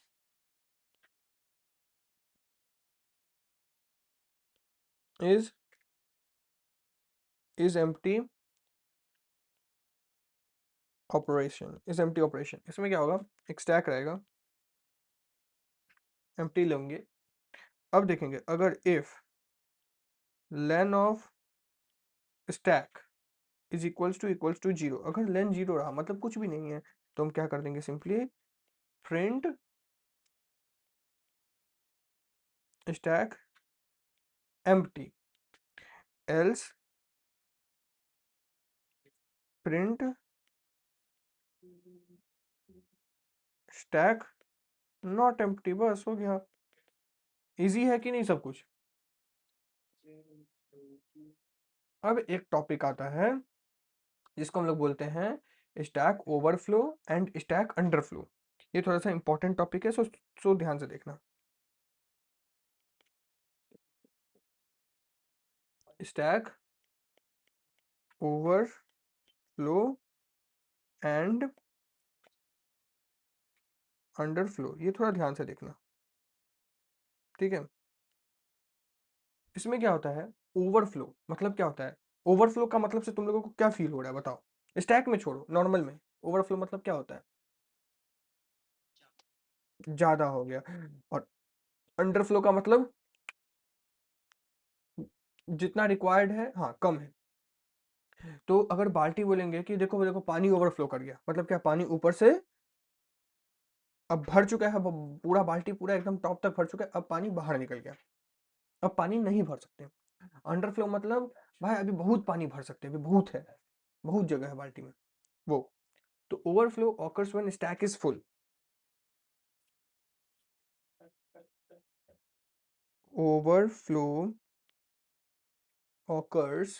इज एम्प्टी ऑपरेशन। इसमें क्या होगा, एक स्टैक रहेगा, एम्प्टी लेंगे। अब देखेंगे, अगर if len of stack is equals to 0, अगर लेन 0 रहा मतलब कुछ भी नहीं है, तो हम क्या कर देंगे, simply print stack empty, else print stack not empty. बस हो गया, इजी है कि नहीं सब कुछ। अब एक टॉपिक आता है जिसको हम लोग बोलते हैं stack overflow and stack underflow. ये थोड़ा सा इंपॉर्टेंट टॉपिक है, सो ध्यान से देखना। स्टैक ओवरफ्लो एंड अंडरफ्लो, ये थोड़ा ध्यान से देखना, ठीक है। इसमें क्या होता है, ओवरफ्लो मतलब क्या होता है, ओवरफ्लो का मतलब से तुम लोगों को क्या फील हो रहा है बताओ, स्टैक में छोड़ो, नॉर्मल में ओवरफ्लो मतलब क्या होता है, ज्यादा हो गया। और अंडरफ्लो का मतलब जितना रिक्वायर्ड है, हाँ, कम है। तो अगर बाल्टी बोलेंगे कि देखो देखो पानी ओवरफ्लो कर गया, मतलब क्या, पानी ऊपर से अब भर चुका है, पूरा बाल्टी पूरा एकदम टॉप तक भर चुका है, अब पानी बाहर निकल गया, अब पानी नहीं भर सकते। अंडरफ्लो मतलब भाई अभी बहुत पानी भर सकते हैं, अभी बहुत है, बहुत जगह है बाल्टी में। वो। तो overflow occurs when stack is full. Overflow occurs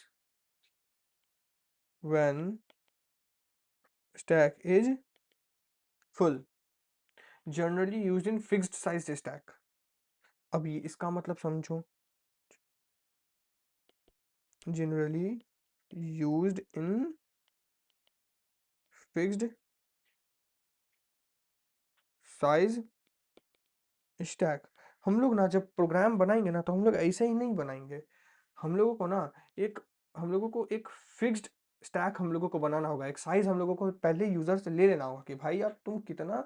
when stack is full, generally used in fixed size stack। अब ये इसका मतलब समझो, generally used in fixed size stack। हम लोग ना जब प्रोग्राम बनाएंगे ना तो हम लोग ऐसे ही नहीं बनाएंगे। हम लोगों को ना एक हम लोगों को एक फिक्स्ड स्टैक हम लोगों को बनाना होगा। एक साइज हम लोगों को पहले यूजर से ले लेना होगा कि भाई अब तुम कितना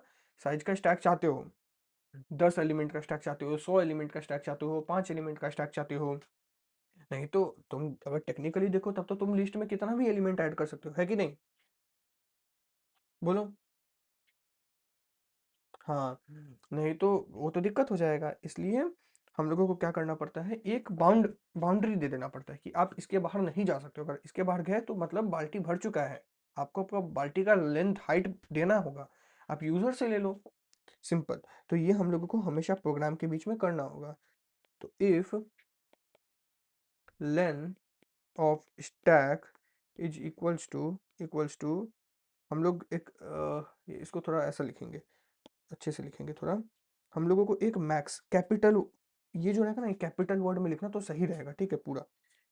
साइज का स्टैक चाहते हो। 10 एलिमेंट का स्टैक चाहते हो, 100 एलिमेंट का स्टैक चाहते हो, 5 एलिमेंट का स्टैक चाहते हो। नहीं तो तुम अगर टेक्निकली देखो तब तो तुम लिस्ट में कितना भी एलिमेंट ऐड कर सकते हो, है कि नहीं? बोलो। हाँ, नहीं तो वो तो दिक्कत हो जाएगा। इसलिए हम लोगों को क्या करना पड़ता है, एक बाउंड्री दे देना पड़ता है कि आप इसके बाहर नहीं जा सकते हो। अगर इसके बाहर गए तो मतलब बाल्टी भर चुका है। आपको आपका बाल्टी का लेंथ हाइट देना होगा। आप यूजर से ले लो, सिंपल। तो ये हम लोगों को हमेशा प्रोग्राम के बीच में करना होगा। तो if len of stack is equals to हम लोग एक इसको थोड़ा ऐसा लिखेंगे, अच्छे से लिखेंगे थोड़ा। हम लोगों को एक मैक्स कैपिटल, ये जो रहेगा ना, कैपिटल वर्ड में लिखना तो सही रहेगा, ठीक है? पूरा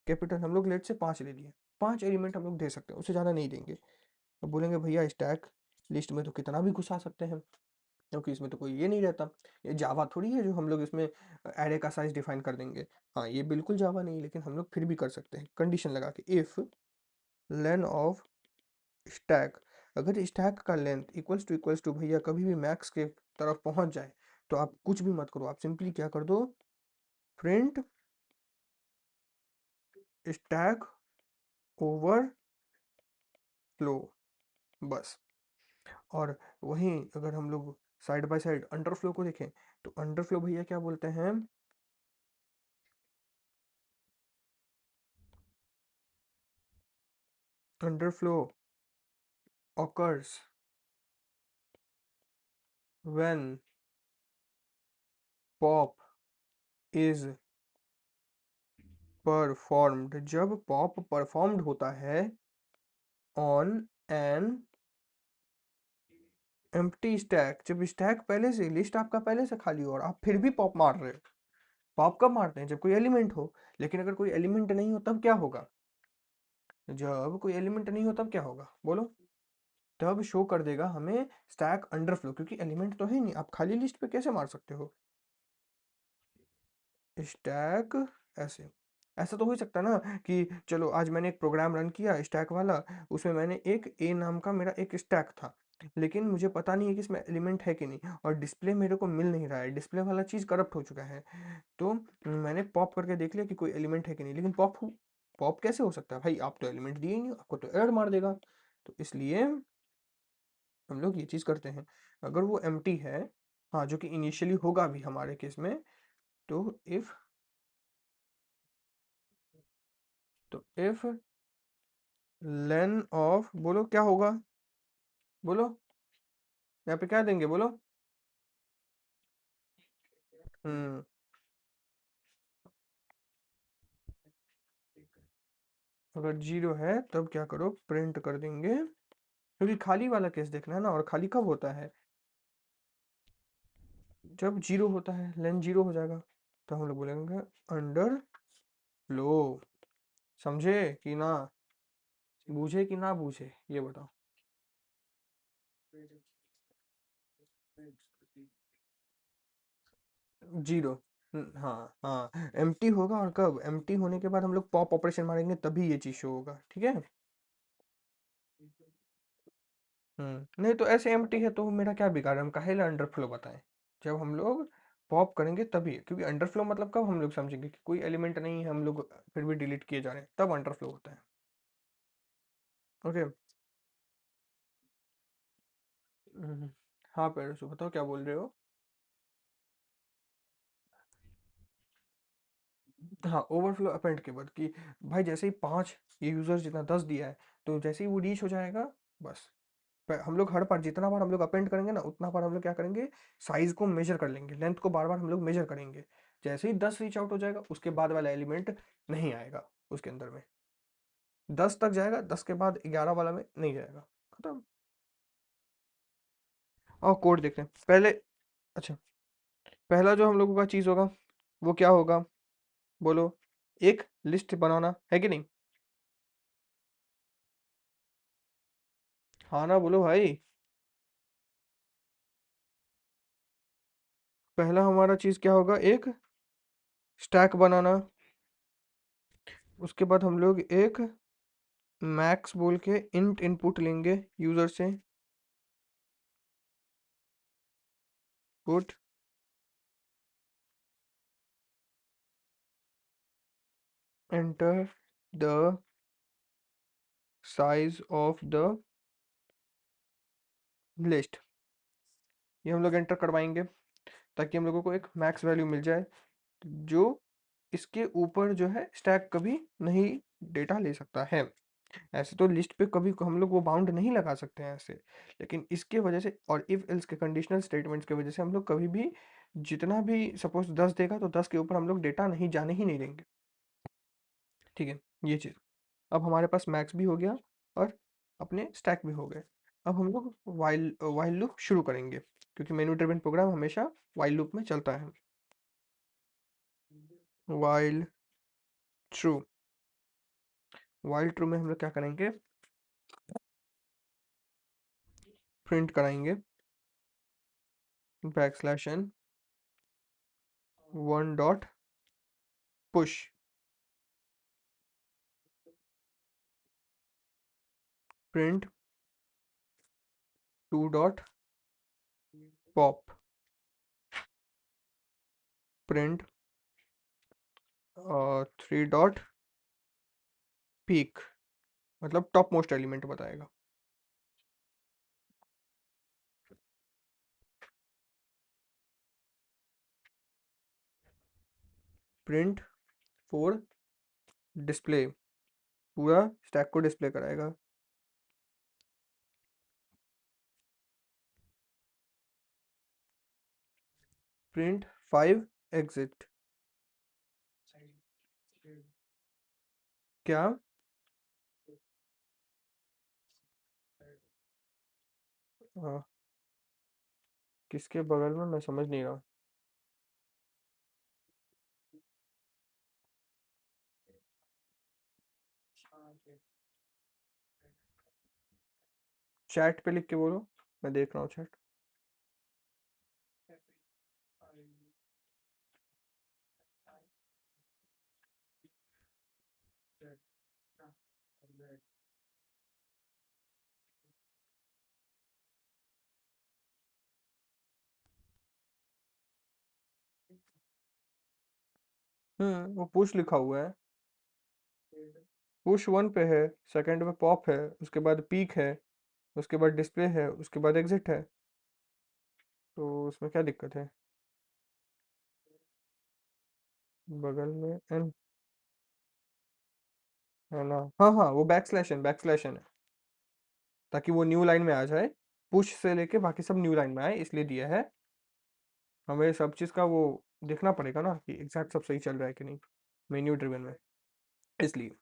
कैपिटल हम लोग लेट से 5 ले लिए। 5 एलिमेंट हम लोग दे सकते हैं, उससे ज़्यादा नहीं देंगे। अब बोलेंगे भैया स्टैक लिस्ट में तो कितना भी घुसा सकते हैं, क्योंकि इसमें तो कोई ये नहीं रहता। ये जावा थोड़ी है जो हम लोग इसमें एरे का साइज डिफाइन कर देंगे। हाँ, ये बिल्कुल जावा नहीं, लेकिन हम लोग फिर भी कर सकते हैं कंडीशन लगा के। इफ लेन ऑफ स्टैक, अगर स्टैक का लेंथ इक्वल्स टू भैया कभी भी मैक्स के तरफ पहुंच जाए तो आप कुछ भी मत करो, आप सिंपली क्या कर दो, प्रिंट स्टैक ओवर फ्लो, बस। और वहीं अगर हम लोग साइड बाय साइड अंडरफ्लो को देखें तो अंडरफ्लो भैया क्या बोलते हैं, underflow occurs when pop is performed, जब पॉप परफॉर्म्ड होता है ऑन एन एम्प्टी स्टैक, जब स्टैक पहले से लिस्ट आपका पहले से खाली हो और आप फिर भी पॉप मार रहे हो। पॉप कब मारते हैं, जब कोई एलिमेंट हो। लेकिन अगर कोई एलिमेंट नहीं हो तब क्या होगा, जब कोई एलिमेंट नहीं हो तब क्या होगा, बोलो। तब शो कर देगा हमें स्टैक अंडरफ्लो, क्योंकि एलिमेंट तो है नहीं, आप खाली लिस्ट पे कैसे मार सकते हो स्टैक। ऐसे ऐसा तो हो ही सकता ना कि चलो आज मैंने एक प्रोग्राम रन किया स्टैक वाला, उसमें मैंने एक ए नाम का मेरा एक स्टैक था, लेकिन मुझे पता नहीं है कि इसमें एलिमेंट है कि नहीं, और डिस्प्ले मेरे को मिल नहीं रहा है, डिस्प्ले वाला चीज़ करप्ट हो चुका है। तो मैंने पॉप करके देख लिया कि कोई एलिमेंट है कि नहीं, लेकिन पॉप कैसे हो सकता है भाई, आप तो एलिमेंट दिए ही नहीं, आपको तो एरर मार देगा। तो इसलिए हम लोग ये चीज़ करते हैं, अगर वो एम्प्टी है, हाँ, जो कि इनिशियली होगा भी हमारे केस में, तो इफ इफ लेन ऑफ, बोलो क्या होगा, बोलो यहाँ पे क्या देंगे, बोलो। हम्म अगर 0 है तब क्या करो, प्रिंट कर देंगे, क्योंकि खाली वाला केस देखना है ना। और खाली कब होता है, जब 0 होता है, लेन 0 हो जाएगा। तो हम लोग बोलेंगे अंडर फ्लो। समझे कि ना, बूझे कि ना बूझे, ये बताओ। 0, हाँ हाँ, एम्प्टी होगा। और कब एम्प्टी होने के बाद हम लोग पॉप ऑपरेशन मारेंगे तभी ये चीज़ शो होगा, ठीक है? नहीं तो ऐसे एम्प्टी है तो मेरा क्या बिगाड़ है, हम काहे ला अंडरफ्लो बताएं। जब हम लोग पॉप करेंगे तभी, क्योंकि अंडरफ्लो मतलब कब हम लोग समझेंगे कि कोई एलिमेंट नहीं है, हम लोग फिर भी डिलीट किए जा रहे हैं, तब अंडरफ्लो होता है। ओके। हम्म, हाँ पेरेंट्स बताओ क्या बोल रहे हो। हाँ, ओवरफ्लो अपेंड के बाद कि भाई जैसे ही 5 ये यूजर्स जितना 10 दिया है, तो जैसे ही वो रीच हो जाएगा, बस हम लोग हर बार जितना बार हम लोग अपेंड करेंगे ना, उतना बार हम लोग क्या करेंगे, साइज को मेजर कर लेंगे, लेंथ को बार बार हम लोग मेजर करेंगे। जैसे ही 10 रीच आउट हो जाएगा, उसके बाद वाला एलिमेंट नहीं आएगा उसके अंदर में। 10 तक जाएगा, 10 के बाद 11 वाला में नहीं जाएगा। खत्म। और कोड देखते हैं पहले। अच्छा, पहला जो हम लोगों का चीज़ होगा वो क्या होगा, बोलो। एक लिस्ट बनाना है कि नहीं। हाँ ना, बोलो भाई। पहला हमारा चीज़ क्या होगा, एक स्टैक बनाना। उसके बाद हम लोग एक मैक्स बोल के इंट इनपुट लेंगे यूज़र से। Put enter the size of the list. ये हम लोग एंटर करवाएंगे ताकि हम लोगों को एक मैक्स वैल्यू मिल जाए, जो इसके ऊपर जो है स्टैक कभी नहीं डेटा ले सकता है। ऐसे तो लिस्ट पे कभी हम लोग वो बाउंड नहीं लगा सकते हैं ऐसे, लेकिन इसके वजह से और इफ एल्स के कंडीशनल स्टेटमेंट्स की वजह से हम लोग कभी भी जितना भी सपोज 10 देगा तो 10 के ऊपर हम लोग डेटा नहीं जाने ही नहीं देंगे। ठीक है, ये चीज़। अब हमारे पास मैक्स भी हो गया और अपने स्टैक भी हो गए। अब हम लोग वाइल वाइल लूप शुरू करेंगे, क्योंकि मेनू ड्रिवन प्रोग्राम हमेशा वाइल लूप में चलता है। While true. वाइल ट्रू में हम लोग क्या करेंगे, प्रिंट कराएंगे backslash n one dot push print two dot pop print three dot peek, मतलब टॉप मोस्ट एलिमेंट बताएगा। प्रिंट फॉर डिस्प्ले, पूरा स्टैक को डिस्प्ले कराएगा। Print 5 exit. क्या, अ, किसके बगल में, मैं समझ नहीं रहा। चैट पे लिख के बोलो, मैं देख रहा हूँ चैट। वो पुश लिखा हुआ है। पुश 1 पे है, सेकंड पे पॉप है, उसके बाद पीक है, उसके बाद डिस्प्ले है, उसके बाद एग्जिट है। तो उसमें क्या दिक्कत है, बगल में एन है ना। हाँ हाँ, वो बैक स्लैश एन है, ताकि वो न्यू लाइन में आ जाए। पुश से लेके बाकी सब न्यू लाइन में आए, इसलिए दिया है। हमें सब चीज़ का वो देखना पड़ेगा ना कि एग्जैक्ट सब सही चल रहा है कि नहीं मेन्यू ड्रिवन में, इसलिए।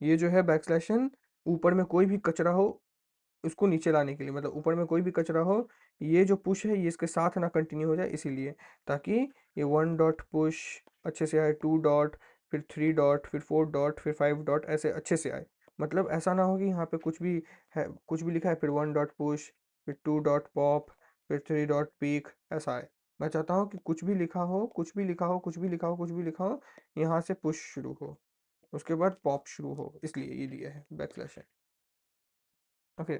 ये जो है बैक स्लैश एन, ऊपर में कोई भी कचरा हो उसको नीचे लाने के लिए, मतलब ऊपर में कोई भी कचरा हो, ये जो पुश है ये इसके साथ ना कंटिन्यू हो जाए, इसीलिए। ताकि ये 1 डॉट पुश अच्छे से आए, 2 डॉट, फिर 3 डॉट, फिर 4 डॉट, फिर 5 डॉट, ऐसे अच्छे से आए। मतलब ऐसा ना हो कि यहाँ पे कुछ भी है, कुछ भी लिखा है, फिर 1 डॉट पुश, फिर 2 डॉट पॉप, फिर 3 डॉट पीक, ऐसा आए। मैं चाहता हूँ कि कुछ भी लिखा हो, कुछ भी लिखा हो, कुछ भी लिखा हो, कुछ भी लिखा हो, यहाँ से पुश शुरू हो, उसके बाद पॉप शुरू हो, इसलिए ये दिया है बैक स्लैश है। ओके,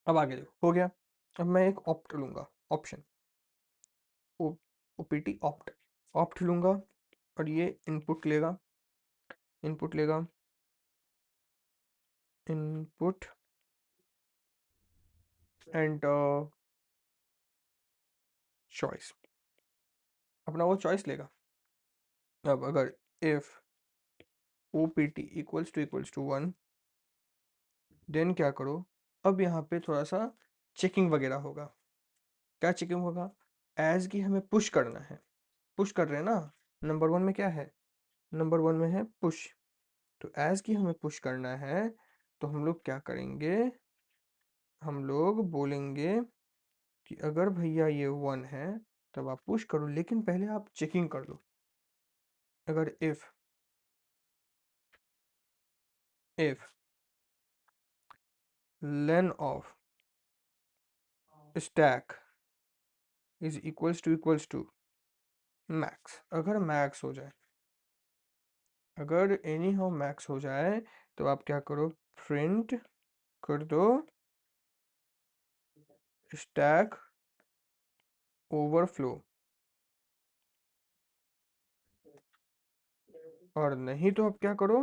अब आगे देखो, हो गया। अब मैं एक ऑप्ट लूंगा, ऑप्शन, ओ ओपीटी ऑप्ट, ऑप्ट लूंगा, और ये इनपुट लेगा, इनपुट एंड चॉइस, अपना वो चॉइस लेगा। अब अगर if OPT equals to 1, then क्या करो, अब यहाँ पे थोड़ा सा चेकिंग वगैरह होगा। क्या चेकिंग होगा? एज की हमें पुश करना है, पुश कर रहे हैं ना। नंबर वन में क्या है? नंबर वन में है पुश। तो एज की हमें पुश करना है, तो हम लोग क्या करेंगे, हम लोग बोलेंगे कि अगर भैया ये वन है तब आप पुश करो, लेकिन पहले आप चेकिंग कर लो। अगर if len of stack is equals to max, अगर मैक्स हो जाए, अगर एनी हाउ मैक्स हो जाए, तो आप क्या करो, प्रिंट कर दो स्टैक ओवरफ्लो। और नहीं तो आप क्या करो,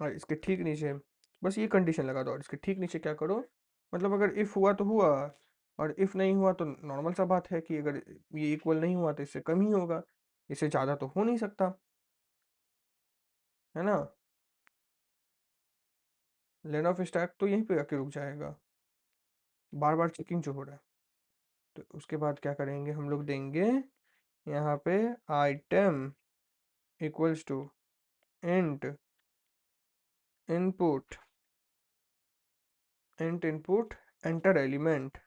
और इसके ठीक नीचे बस ये कंडीशन लगा दो, और इसके ठीक नीचे क्या करो, मतलब अगर इफ हुआ तो हुआ, और इफ नहीं हुआ तो नॉर्मल सा बात है कि अगर ये इक्वल नहीं हुआ तो इससे कम ही होगा, इससे ज़्यादा तो हो नहीं सकता, है ना। लेन ऑफ स्टैक तो यहीं पे आके रुक जाएगा, बार बार चेकिंग जो हो रहा है। तो उसके बाद क्या करेंगे, हम लोग देंगे यहाँ पे item equals to int input, int input enter element,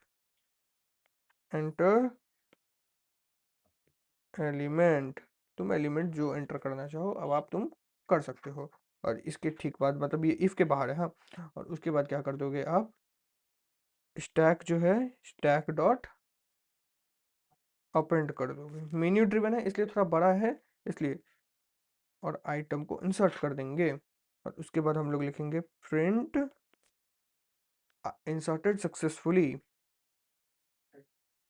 enter element. तुम एलिमेंट जो एंटर करना चाहो अब आप तुम कर सकते हो। और इसके ठीक बाद, मतलब ये इफ के बाहर है, हाँ। और उसके बाद क्या कर दोगे आप, स्टैक जो है, स्टैक डॉट अपेंड कर दोगे। मेन्यू ड्रिवन है इसलिए थोड़ा बड़ा है, इसलिए। और आइटम को इंसर्ट कर देंगे, और उसके बाद हम लोग लिखेंगे print inserted successfully,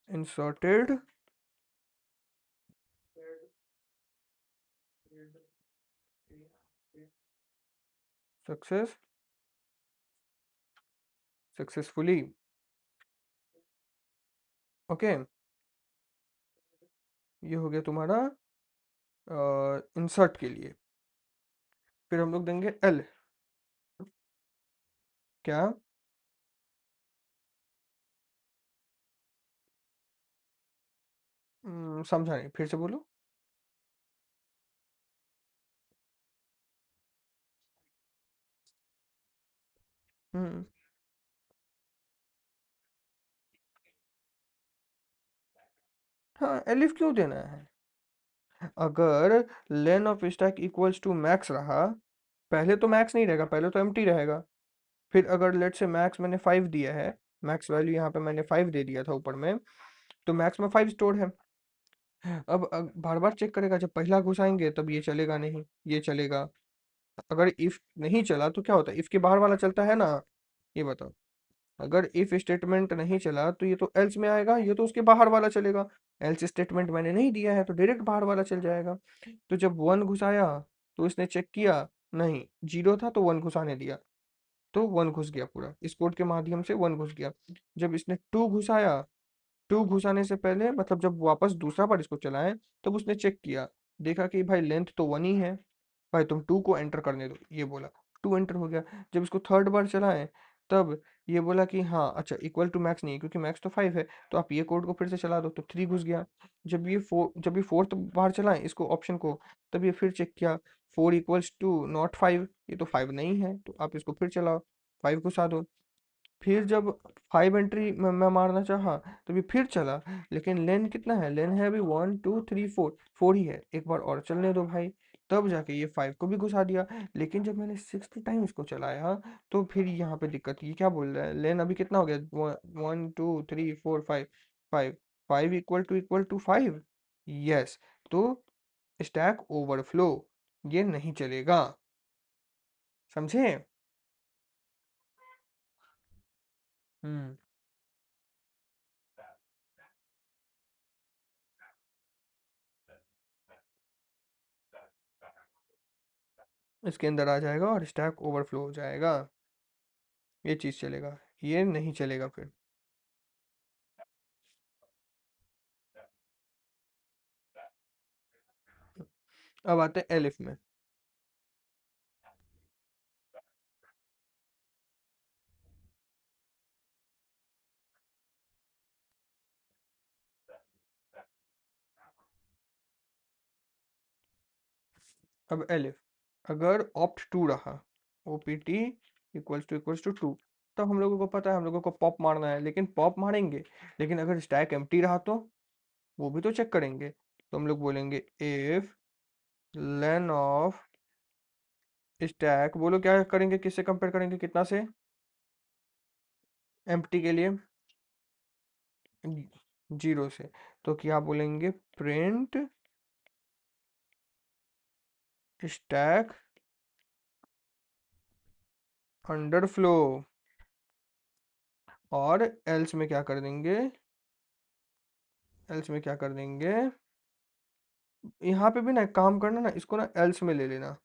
inserted success successfully. Okay, ये हो गया तुम्हारा इंसर्ट के लिए। फिर हम लोग देंगे एल। क्या? समझा नहीं, फिर से बोलो। हम्म। हाँ, एलिफ क्यों देना है? अगर len of stack equals to max रहा, पहले तो मैक्स नहीं रहेगा, पहले तो एम्प्टी रहेगा। फिर अगर लेट से मैक्स मैंने 5 दिया है, मैक्स वैल्यू यहाँ पे मैंने 5 दे दिया था ऊपर में, तो मैक्स में 5 स्टोर है। अब बार बार चेक करेगा, जब पहला घुसाएंगे तब ये चलेगा नहीं, ये चलेगा। अगर इफ नहीं चला तो क्या होता है, इफ के बाहर वाला चलता है ना, ये बताओ। अगर इफ स्टेटमेंट नहीं चला तो ये तो एल्स में आएगा, ये तो उसके बाहर वाला चलेगा। एल्स स्टेटमेंट मैंने नहीं दिया है तो डायरेक्ट बाहर वाला चल जाएगा। तो जब वन घुसाया तो इसने चेक किया, नहीं, जीरो था तो वन घुसाने दिया, तो वन घुस गया, पूरा इस कोड के माध्यम से वन घुस गया। जब इसने टू घुसाया, टू घुसाने से पहले, मतलब जब वापस दूसरा बार इसको चलाएं, तब उसने चेक किया, देखा कि भाई लेंथ तो वन ही है, भाई तुम टू को एंटर करने दो, ये बोला, टू एंटर हो गया। जब इसको थर्ड बार चलाएं, तब ये बोला कि हाँ अच्छा इक्वल टू मैक्स नहीं है, क्योंकि मैक्स तो 5 है, तो आप ये कोड को फिर से चला दो, तो थ्री घुस गया। जब ये फोर्थ बार चलाएं इसको, ऑप्शन को, तब ये फिर चेक किया, फोर इक्वल्स टू नॉट 5, ये तो 5 नहीं है, तो आप इसको फिर चलाओ, 5 घुसा दो। फिर जब 5 एंट्री मैं मारना चाहा, तो ये फिर चला, लेकिन लेन कितना है, लेन है अभी 1 2 3 4, 4 ही है, एक बार और चलने दो भाई। तब जाके ये 5 को भी घुसा दिया। लेकिन जब मैंने सिक्स्थ टाइम इसको चलाया, तो फिर यहाँ पे दिक्कत, ये क्या बोल रहा है, लेन अभी कितना हो गया, 1 2 3 4 5, 5, 5 इक्वल टू 5, यस। तो स्टैक ओवरफ्लो ये नहीं चलेगा, समझे। हम्म। इसके अंदर आ जाएगा और स्टैक ओवरफ्लो हो जाएगा, ये चीज़ चलेगा, ये नहीं चलेगा फिर। अब आते हैं एलिफ में। अब एलिफ, अगर opt टू रहा, opt इक्वल्स टू टू, तब हम लोगों को पता है हम लोगों को पॉप मारना है, लेकिन पॉप मारेंगे, लेकिन अगर स्टैक एम्प्टी रहा तो वो भी तो चेक करेंगे। तो हम लोग बोलेंगे इफ लेन ऑफ स्टैक, बोलो क्या करेंगे, किससे कंपेयर करेंगे, कितना से, एम्प्टी के लिए 0 से। तो क्या बोलेंगे, प्रिंट स्टैक अंडरफ्लो, और एल्स में क्या कर देंगे, एल्स में क्या कर देंगे, यहाँ पे भी ना एक काम करना ना, इसको ना एल्स में ले लेना,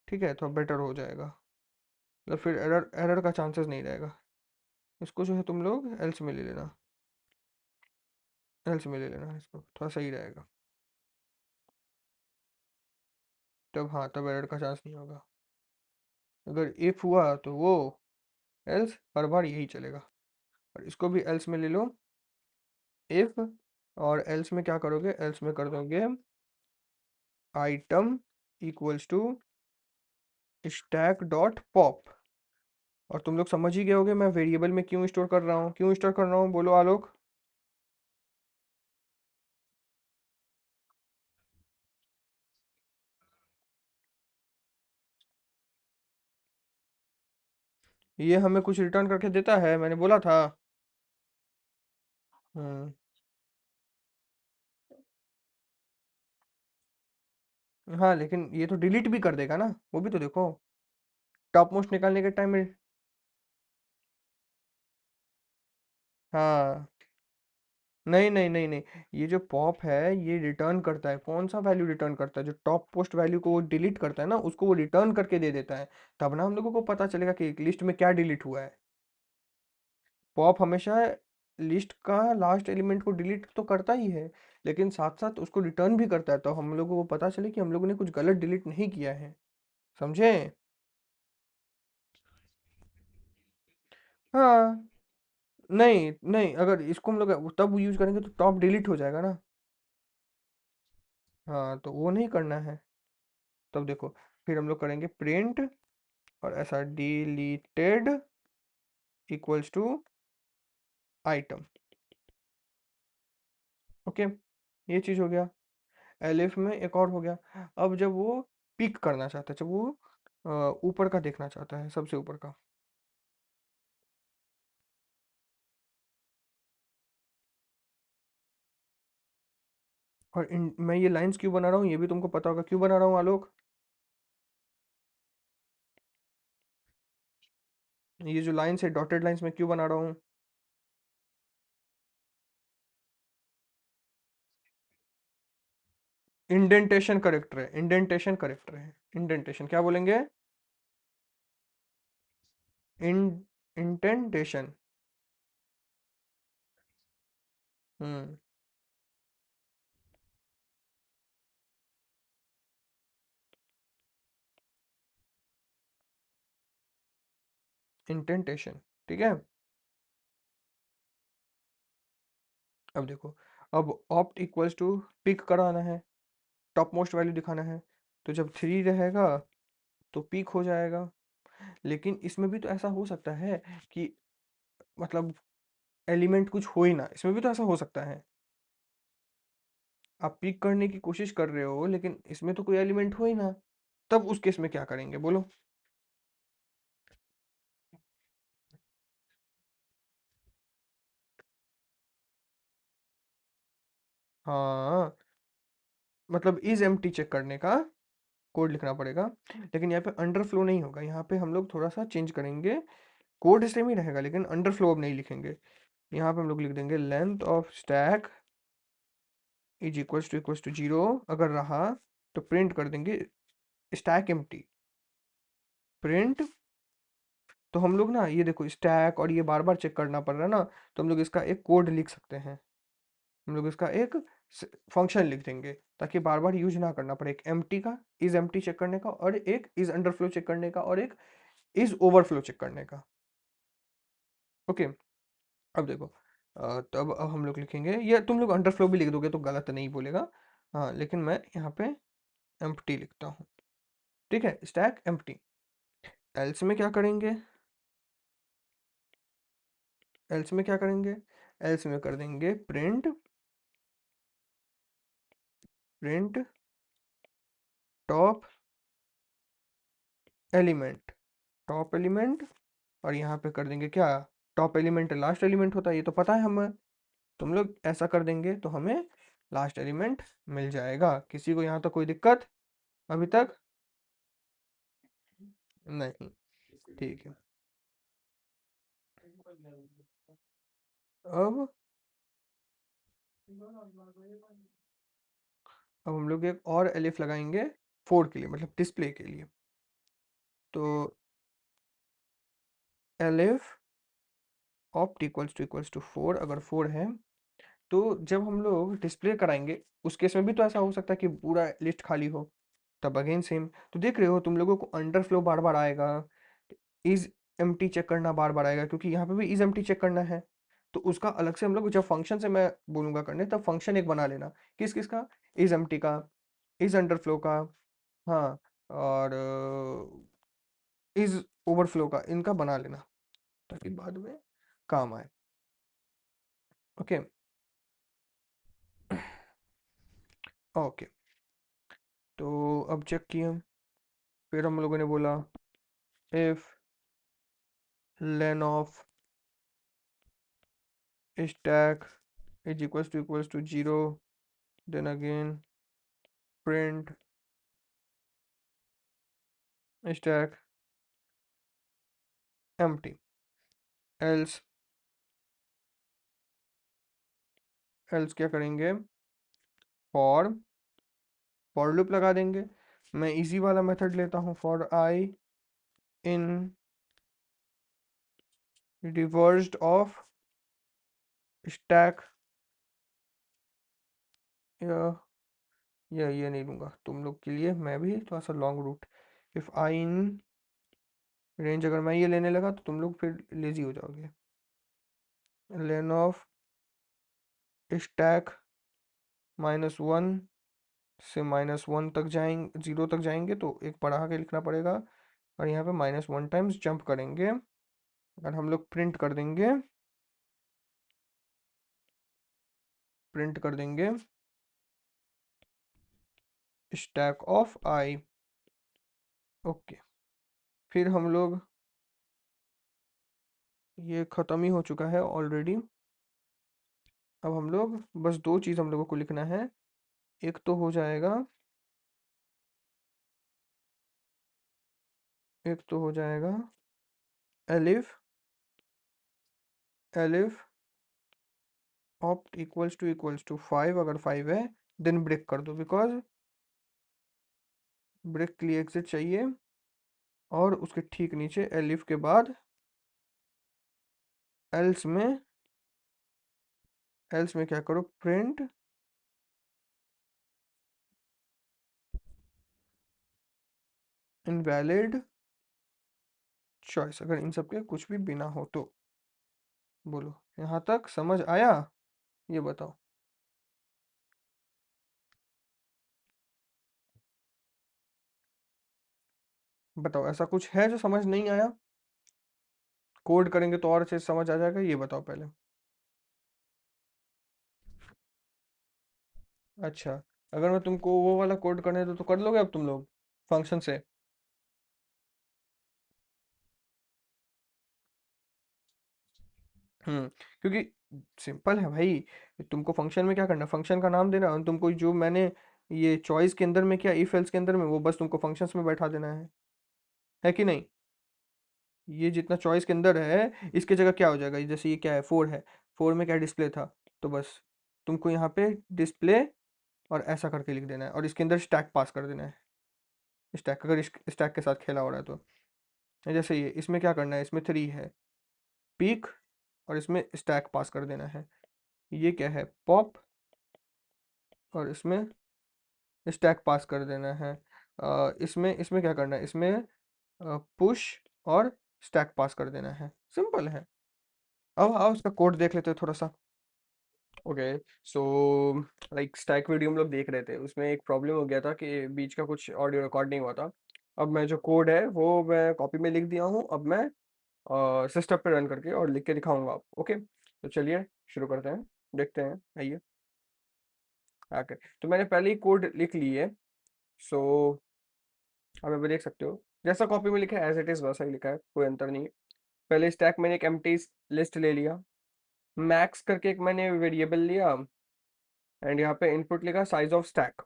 ठीक है, तो बेटर हो जाएगा, मतलब फिर एरर एरर का चांसेस नहीं रहेगा। इसको जो है तुम लोग एल्स में ले लेना, एल्स में ले लेना, इसको थोड़ा सही रहेगा, तब हाँ, तब एरर का चांस नहीं होगा। अगर इफ हुआ तो वो एल्स, हर बार यही चलेगा। और इसको भी एल्स में ले लो, इफ, और एल्स में क्या करोगे, एल्स में कर दोगे item equals to stack dot pop. और तुम लोग समझ ही गए होगे मैं वेरिएबल में क्यों स्टोर कर रहा हूँ, क्यों स्टोर कर रहा हूँ, बोलो आलोक। ये हमें कुछ रिटर्न करके देता है, मैंने बोला था। हम्म। हाँ, लेकिन ये तो डिलीट भी कर देगा ना, वो भी तो देखो, टॉप मोस्ट निकालने के टाइम में। हाँ, नहीं नहीं नहीं नहीं, ये जो पॉप है ये रिटर्न करता है, कौन सा वैल्यू रिटर्न करता है, जो टॉप पोस्ट वैल्यू को वो डिलीट करता है ना, उसको वो रिटर्न करके दे देता है। तब ना हम लोगों को पता चलेगा कि एक लिस्ट में क्या डिलीट हुआ है। पॉप हमेशा लिस्ट का लास्ट एलिमेंट को डिलीट तो करता ही है, लेकिन साथ साथ उसको रिटर्न भी करता है, तो हम लोगों को पता चले कि हम लोगों ने कुछ गलत डिलीट नहीं किया है। समझे? हाँ। नहीं नहीं, अगर इसको हम लोग तब यूज करेंगे तो टॉप डिलीट हो जाएगा ना। हाँ, तो वो नहीं करना है। तब देखो, फिर हम लोग करेंगे प्रिंट, और ऐसा deleted equals to item. Okay, ये चीज़ हो गया। एलिफ में एक और हो गया। अब जब वो पिक करना चाहता है, जब वो ऊपर का देखना चाहता है, सबसे ऊपर का, और मैं ये लाइंस क्यों बना रहा हूँ ये भी तुमको पता होगा, क्यों बना रहा हूँ आलोक। ये जो लाइंस है डॉटेड लाइंस में क्यों बना रहा हूँ, इंडेंटेशन करेक्टर है, इंडेंटेशन करेक्टर है, इंडेंटेशन क्या बोलेंगे, इन इंडेंटेशन। हम्म। इंडेंटेशन, ठीक है। अब देखो, अब ऑप्ट इक्वल्स टू पिक कराना है, टॉप मोस्ट वैल्यू दिखाना है, तो जब 3 रहेगा तो पिक हो जाएगा। लेकिन इसमें भी तो ऐसा हो सकता है कि, मतलब एलिमेंट कुछ हो ही ना, इसमें भी तो ऐसा हो सकता है, आप पिक करने की कोशिश कर रहे हो लेकिन इसमें तो कोई एलिमेंट हो ही ना, तब उस केस में क्या करेंगे बोलो। हाँ, मतलब इज एम्प्टी चेक करने का कोड लिखना पड़ेगा, लेकिन यहाँ पे अंडरफ्लो नहीं होगा, यहाँ पे हम लोग थोड़ा सा चेंज करेंगे, कोड सेम ही रहेगा लेकिन अंडरफ्लो अब नहीं लिखेंगे। यहाँ पे हम लोग लिख देंगे length of stack equals to 0, अगर रहा तो प्रिंट कर देंगे स्टैक एम्प्टी, प्रिंट। तो हम लोग ना ये देखो स्टैक और ये बार बार चेक करना पड़ रहा है ना, तो हम लोग इसका एक कोड लिख सकते हैं, हम लोग इसका एक फंक्शन लिख देंगे, ताकि बार बार यूज ना करना पड़े, एक एम्प्टी का, इज एम्प्टी चेक करने का, और एक इज अंडरफ्लो चेक करने का, और एक इज ओवरफ्लो चेक करने का। ओके, अब देखो, तब अब हम लोग लिखेंगे, ये तुम लोग अंडरफ्लो भी लिख दोगे तो गलत नहीं बोलेगा। हाँ, लेकिन मैं यहाँ पे एम्प्टी लिखता हूँ। ठीक है, स्टैक एम्प्टी। एल्स में क्या करेंगे? एल्स में क्या करेंगे? एल्स में कर देंगे print, print top element, top element. और यहाँ पे कर देंगे क्या? टॉप एलिमेंट लास्ट एलिमेंट होता है, ये तो पता है हमें। तुम लोग ऐसा कर देंगे तो हमें लास्ट एलिमेंट मिल जाएगा। किसी को यहाँ तक कोई दिक्कत अभी तक? नहीं, ठीक है। अब अब हम लोग एक और एलिफ लगाएंगे फोर के लिए, मतलब डिस्प्ले के लिए। तो elif opt equals to four, अगर फोर है तो जब हम लोग डिस्प्ले कराएंगे उस केस में भी तो ऐसा हो सकता है कि पूरा लिस्ट खाली हो, तब अगेन सेम। तो देख रहे हो तुम लोगों को अंडरफ्लो बार बार आएगा, इज एम्प्टी चेक करना बार बार आएगा, क्योंकि यहाँ पे भी इज एम्प्टी चेक करना है। तो उसका अलग से हम लोग जब फंक्शन से मैं बोलूंगा करने, तब फंक्शन एक बना लेना। किस किस का? इज एम्प्टी का, इज अंडरफ्लो का, हाँ, और इज ओवरफ्लो का, इनका बना लेना ताकि बाद में काम आए। Okay, okay. तो अब चेक किया, फिर हम लोगों ने बोला if len of stack is equals to 0, then again print stack empty, else else क्या करेंगे? for for लूप लगा देंगे। मैं इजी वाला मेथड लेता हूँ, for I in reversed of stack, या ये नहीं लूँगा तुम लोग के लिए, मैं भी थोड़ा सा long route. If I in range, अगर मैं ये लेने लगा तो तुम लोग फिर लेजी हो जाओगे। लेन ऑफ स्टैक -1 से -1 तक जाएंगे, 0 तक जाएंगे तो एक बढ़ा के लिखना पड़ेगा, और यहाँ पे -1 टाइम्स जंप करेंगे और हम लोग प्रिंट कर देंगे स्टैक ऑफ आई। ओके, फिर हम लोग, ये ख़त्म ही हो चुका है ऑलरेडी। अब हम लोग बस दो चीज़ हम लोगों को लिखना है। एक तो हो जाएगा, एक तो हो जाएगा elif, elif opt equals to 5, अगर 5 है देन ब्रेक कर दो, बिकॉज ब्रेक के लिए एग्जिट चाहिए। और उसके ठीक नीचे एलिफ के बाद एल्स में, एल्स में क्या करो? प्रिंट इनवैलिड चॉइस, अगर इन सब के कुछ भी बिना हो तो। बोलो, यहाँ तक समझ आया? ये बताओ। बताओ, ऐसा कुछ है जो समझ नहीं आया? कोड करेंगे तो और अच्छे से समझ आ जाएगा, ये बताओ पहले। अच्छा, अगर मैं तुमको वो वाला कोड करने दो तो कर लोगे अब तुम लोग फंक्शन से? क्योंकि सिंपल है भाई। तुमको फंक्शन में क्या करना, फंक्शन का नाम देना, और तुमको जो मैंने ये चॉइस के अंदर में किया, इफ एल्स के अंदर में, वो बस तुमको फंक्शंस में बैठा देना है कि नहीं? ये जितना चॉइस के अंदर है इसके जगह क्या हो जाएगा, जैसे ये क्या है, 4 है, 4 में क्या डिस्प्ले था, तो बस तुमको यहाँ पे डिस्प्ले और ऐसा करके लिख देना है, और इसके अंदर स्टैक पास कर देना है। स्टैक, अगर इस स्टैक के साथ खेला हो रहा है तो, जैसे ये इसमें क्या करना है, इसमें 3 है पीक, और इसमें स्टैक पास कर देना है। ये क्या है, पॉप, और इसमें स्टैक पास कर देना है। इसमें इसमें क्या करना है, इसमें पुश और स्टैक पास कर देना है। सिंपल है। अब आओ उसका कोड देख लेते हैं थोड़ा सा। Okay. So like stack video हम लोग देख रहे थे, उसमें एक प्रॉब्लम हो गया था कि बीच का कुछ ऑडियो रिकॉर्ड नहीं हुआ था। अब मैं जो कोड है वो मैं कॉपी में लिख दिया हूँ, अब मैं सिस्टम पे रन करके और लिख के दिखाऊंगा आपको। ओके, तो चलिए शुरू करते हैं, देखते हैं। आइए आके, तो मैंने पहले ही कोड लिख ली है। सो आप अभी देख सकते हो जैसा कॉपी में लिखा है एज इट इज वैसा ही लिखा है, कोई अंतर नहीं है। पहले स्टैक मैंने एक एम्प्टी लिस्ट ले लिया, मैक्स करके एक मैंने वेरिएबल लिया, एंड यहाँ पे इनपुट लिखा size of stack.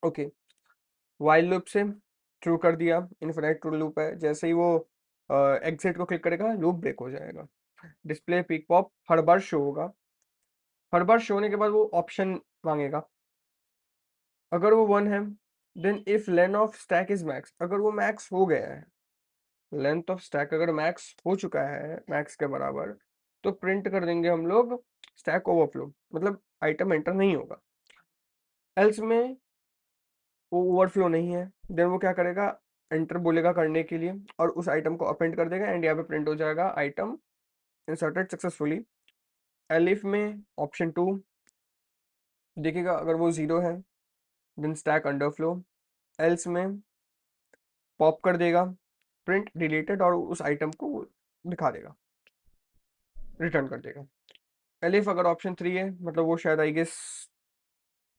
Okay, while loop से ट्रू कर दिया, इनफिनाइट ट्रू लूप है, जैसे ही वो एग्जिट को क्लिक करेगा लूप ब्रेक हो जाएगा। डिस्प्ले पिक पॉप हर बार शो होगा, हर बार शो होने के बाद वो ऑप्शन मांगेगा। अगर वो 1 है then if length of stack is max, अगर वो मैक्स हो गया है, लेंथ ऑफ स्टैक अगर मैक्स हो चुका है मैक्स के बराबर, तो प्रिंट कर देंगे हम लोग स्टैक ओवरफ्लो, मतलब आइटम एंटर नहीं होगा। एल्स में वो ओवरफ्लो नहीं है, देन वो क्या करेगा, एंटर बोलेगा करने के लिए और उस आइटम को अपेंड कर देगा, एंड यहाँ पे प्रिंट हो जाएगा आइटम इंसर्टेड सक्सेसफुली। एलिफ में ऑप्शन 2 देखिएगा, अगर वो 0 है देन स्टैक अंडरफ्लो। एल्स में पॉप कर देगा प्रिंट डिलीटेड और उस आइटम को दिखा देगा, रिटर्न कर देगा। एलिफ अगर ऑप्शन 3 है मतलब वो शायद आई गेस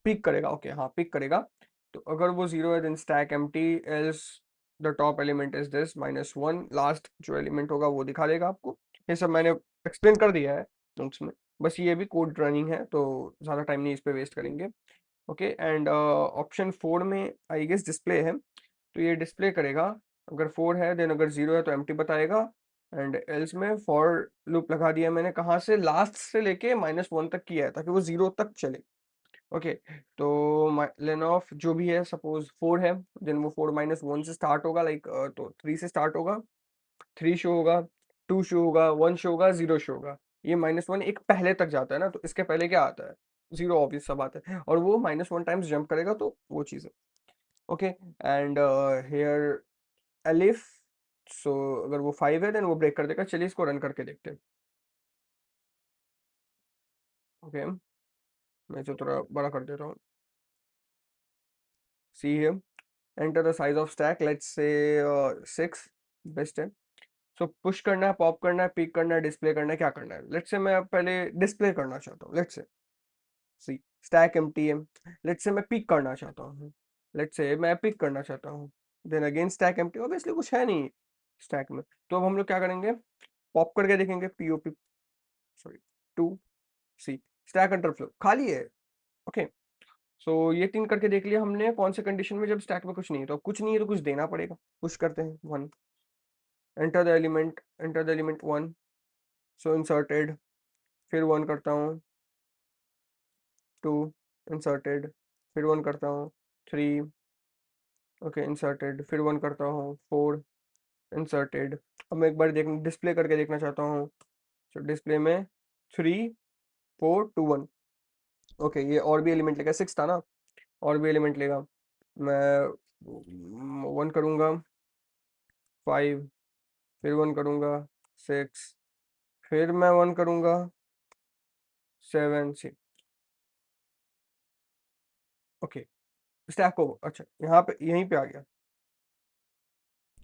पिक करेगा। ओके हाँ, पिक करेगा। तो अगर वो 0 है then stack empty, else the top element is this -1, last जो एलिमेंट होगा वो दिखा देगा आपको। ये सब मैंने एक्सप्लेन कर दिया है नोट्स में, बस ये भी कोड रनिंग है तो ज़्यादा टाइम नहीं इस पे वेस्ट करेंगे। ओके, एंड ऑप्शन 4 में आई गेस डिस्प्ले है, तो ये डिस्प्ले करेगा। अगर 4 है देन, अगर 0 है तो एम्प्टी बताएगा। एंड एल्स में फॉर लूप लगा दिया मैंने, कहाँ से, लास्ट से लेके -1 तक किया है ताकि वो 0 तक चले। ओके, तो लेन ऑफ जो भी है सपोज 4 है देन वो 4 -1 से स्टार्ट होगा, लाइक तो 3 से स्टार्ट होगा, 3 शो होगा, 2 शो होगा, 1 शो होगा, 0 शो होगा। ये -1 एक पहले तक जाता है ना, तो इसके पहले क्या आता है, 0 ऑब्वियस सा बात है, और वो -1 टाइम्स जंप करेगा तो वो चीज़ है। ओके, एंड हेयर एलिफ, सो अगर वो 5 है देन वो ब्रेक कर देगा। चलिए इसको रन करके देखते हैं। ओके, मैं इसे थोड़ा बड़ा कर देता हूँ। सी है, enter the size of stack, let's say 6 best है। सो पुश करना है, पॉप करना है, पिक करना है, डिस्प्ले करना है, क्या करना है। लेट्स से मैं पहले डिस्प्ले करना चाहता हूँ, let's say see stack empty है। लेट्स से मैं पिक करना चाहता हूँ, लेट्स से मैं पिक करना चाहता हूँ, then again stack empty, obviously कुछ है नहीं स्टैक में। तो अब हम लोग क्या करेंगे, पॉप करके देखेंगे, पीओपी सॉरी 2 सी स्टैक अंडरफ्लो खाली है। ओके, सो ये 3 करके देख लिया हमने, कौन से कंडीशन में, जब स्टैक में कुछ नहीं है। तो अब कुछ नहीं है तो कुछ देना पड़ेगा, पुश करते हैं 1, enter the element, enter the element 1, so inserted, फिर 1 करता हूँ, 2 इंसर्टेड, फिर 1 करता हूँ, 3 ओके इंसर्टेड, फिर 1 करता हूँ, 4 इंसर्टेड। अब मैं एक बार देख डिस्प्ले करके देखना चाहता हूँ, तो डिस्प्ले में 3 4 2 1। ओके, ये और भी एलिमेंट लेगा, 6 था ना, और भी एलिमेंट लेगा। मैं 1 करूँगा, 5, फिर 1 करूँगा, 6, फिर मैं 1 करूँगा, 7 6। ओके, स्टैक को अच्छा यहाँ पे यहीं पे आ गया,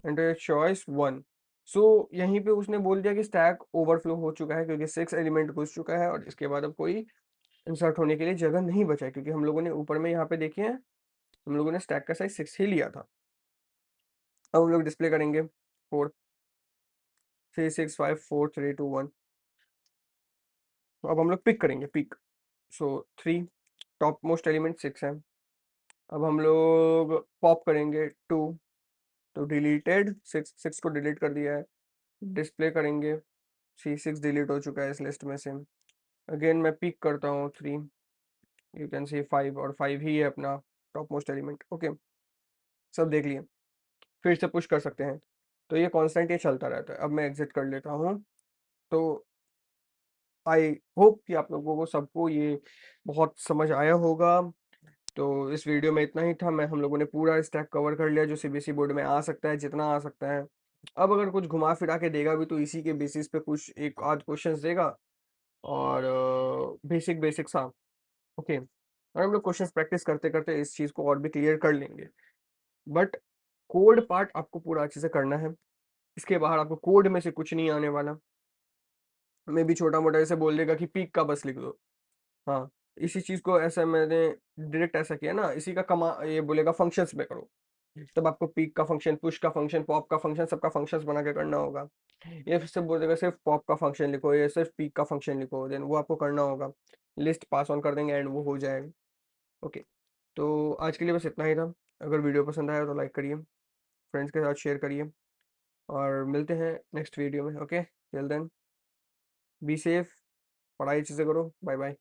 एंटर चॉइस 1। सो यहीं पे उसने बोल दिया कि स्टैक ओवरफ्लो हो चुका है क्योंकि 6 एलिमेंट घुस चुका है और इसके बाद अब कोई इंसर्ट होने के लिए जगह नहीं बचा है, क्योंकि हम लोगों ने ऊपर में यहाँ पे देखिए हम लोगों ने स्टैक का साइज 6 ही लिया था। अब हम लोग डिस्प्ले करेंगे 4 3 6 5 4 3 2 1। अब हम लोग पिक करेंगे, पिक, सो 3 टॉप मोस्ट एलिमेंट 6 है। अब हम लोग पॉप करेंगे 2, तो डिलीटेड 6 6 को डिलीट कर दिया है। डिस्प्ले करेंगे, सी 6 डिलीट हो चुका है इस लिस्ट में से। अगेन मैं पिक करता हूँ 3, यू कैन सी 5, और 5 ही है अपना टॉप मोस्ट एलिमेंट। ओके, सब देख लिए, फिर से पुश कर सकते हैं। तो ये कांस्टेंट ये चलता रहता है। अब मैं एग्जिट कर लेता हूँ। तो आई होप कि आप लोगों को सबको ये बहुत समझ आया होगा। तो इस वीडियो में इतना ही था, मैं हम लोगों ने पूरा स्टैक कवर कर लिया जो सीबीएसई बोर्ड में आ सकता है, जितना आ सकता है। अब अगर कुछ घुमा फिरा के देगा भी तो इसी के बेसिस पे कुछ एक आध क्वेश्चंस देगा, और बेसिक बेसिक सा। ओके, और हम लोग क्वेश्चंस प्रैक्टिस करते करते इस चीज़ को और भी क्लियर कर लेंगे। बट कोड पार्ट आपको पूरा अच्छे से करना है। इसके बाहर आपको कोड में से कुछ नहीं आने वाला। मैं भी छोटा मोटा ऐसे बोल देगा कि पीक का बस लिख दो। हाँ, इसी चीज़ को ऐसा मैंने डायरेक्ट ऐसा किया ना, इसी का कमा ये बोलेगा फंक्शंस में करो। तब आपको पीक का फंक्शन, पुश का फंक्शन, पॉप का फंक्शन, सबका फंक्शंस बना के करना होगा। ये फिर से बोल देगा सिर्फ पॉप का फंक्शन लिखो, या सिर्फ पीक का फंक्शन लिखो, देन वो आपको करना होगा। लिस्ट पास ऑन कर देंगे एंड वो हो जाएगा। ओके, तो आज के लिए बस इतना ही था। अगर वीडियो पसंद आया तो लाइक करिए, फ्रेंड्स के साथ शेयर करिए, और मिलते हैं नेक्स्ट वीडियो में। Okay, till then be safe, पढ़ाई अच्छे से करो, बाय बाय।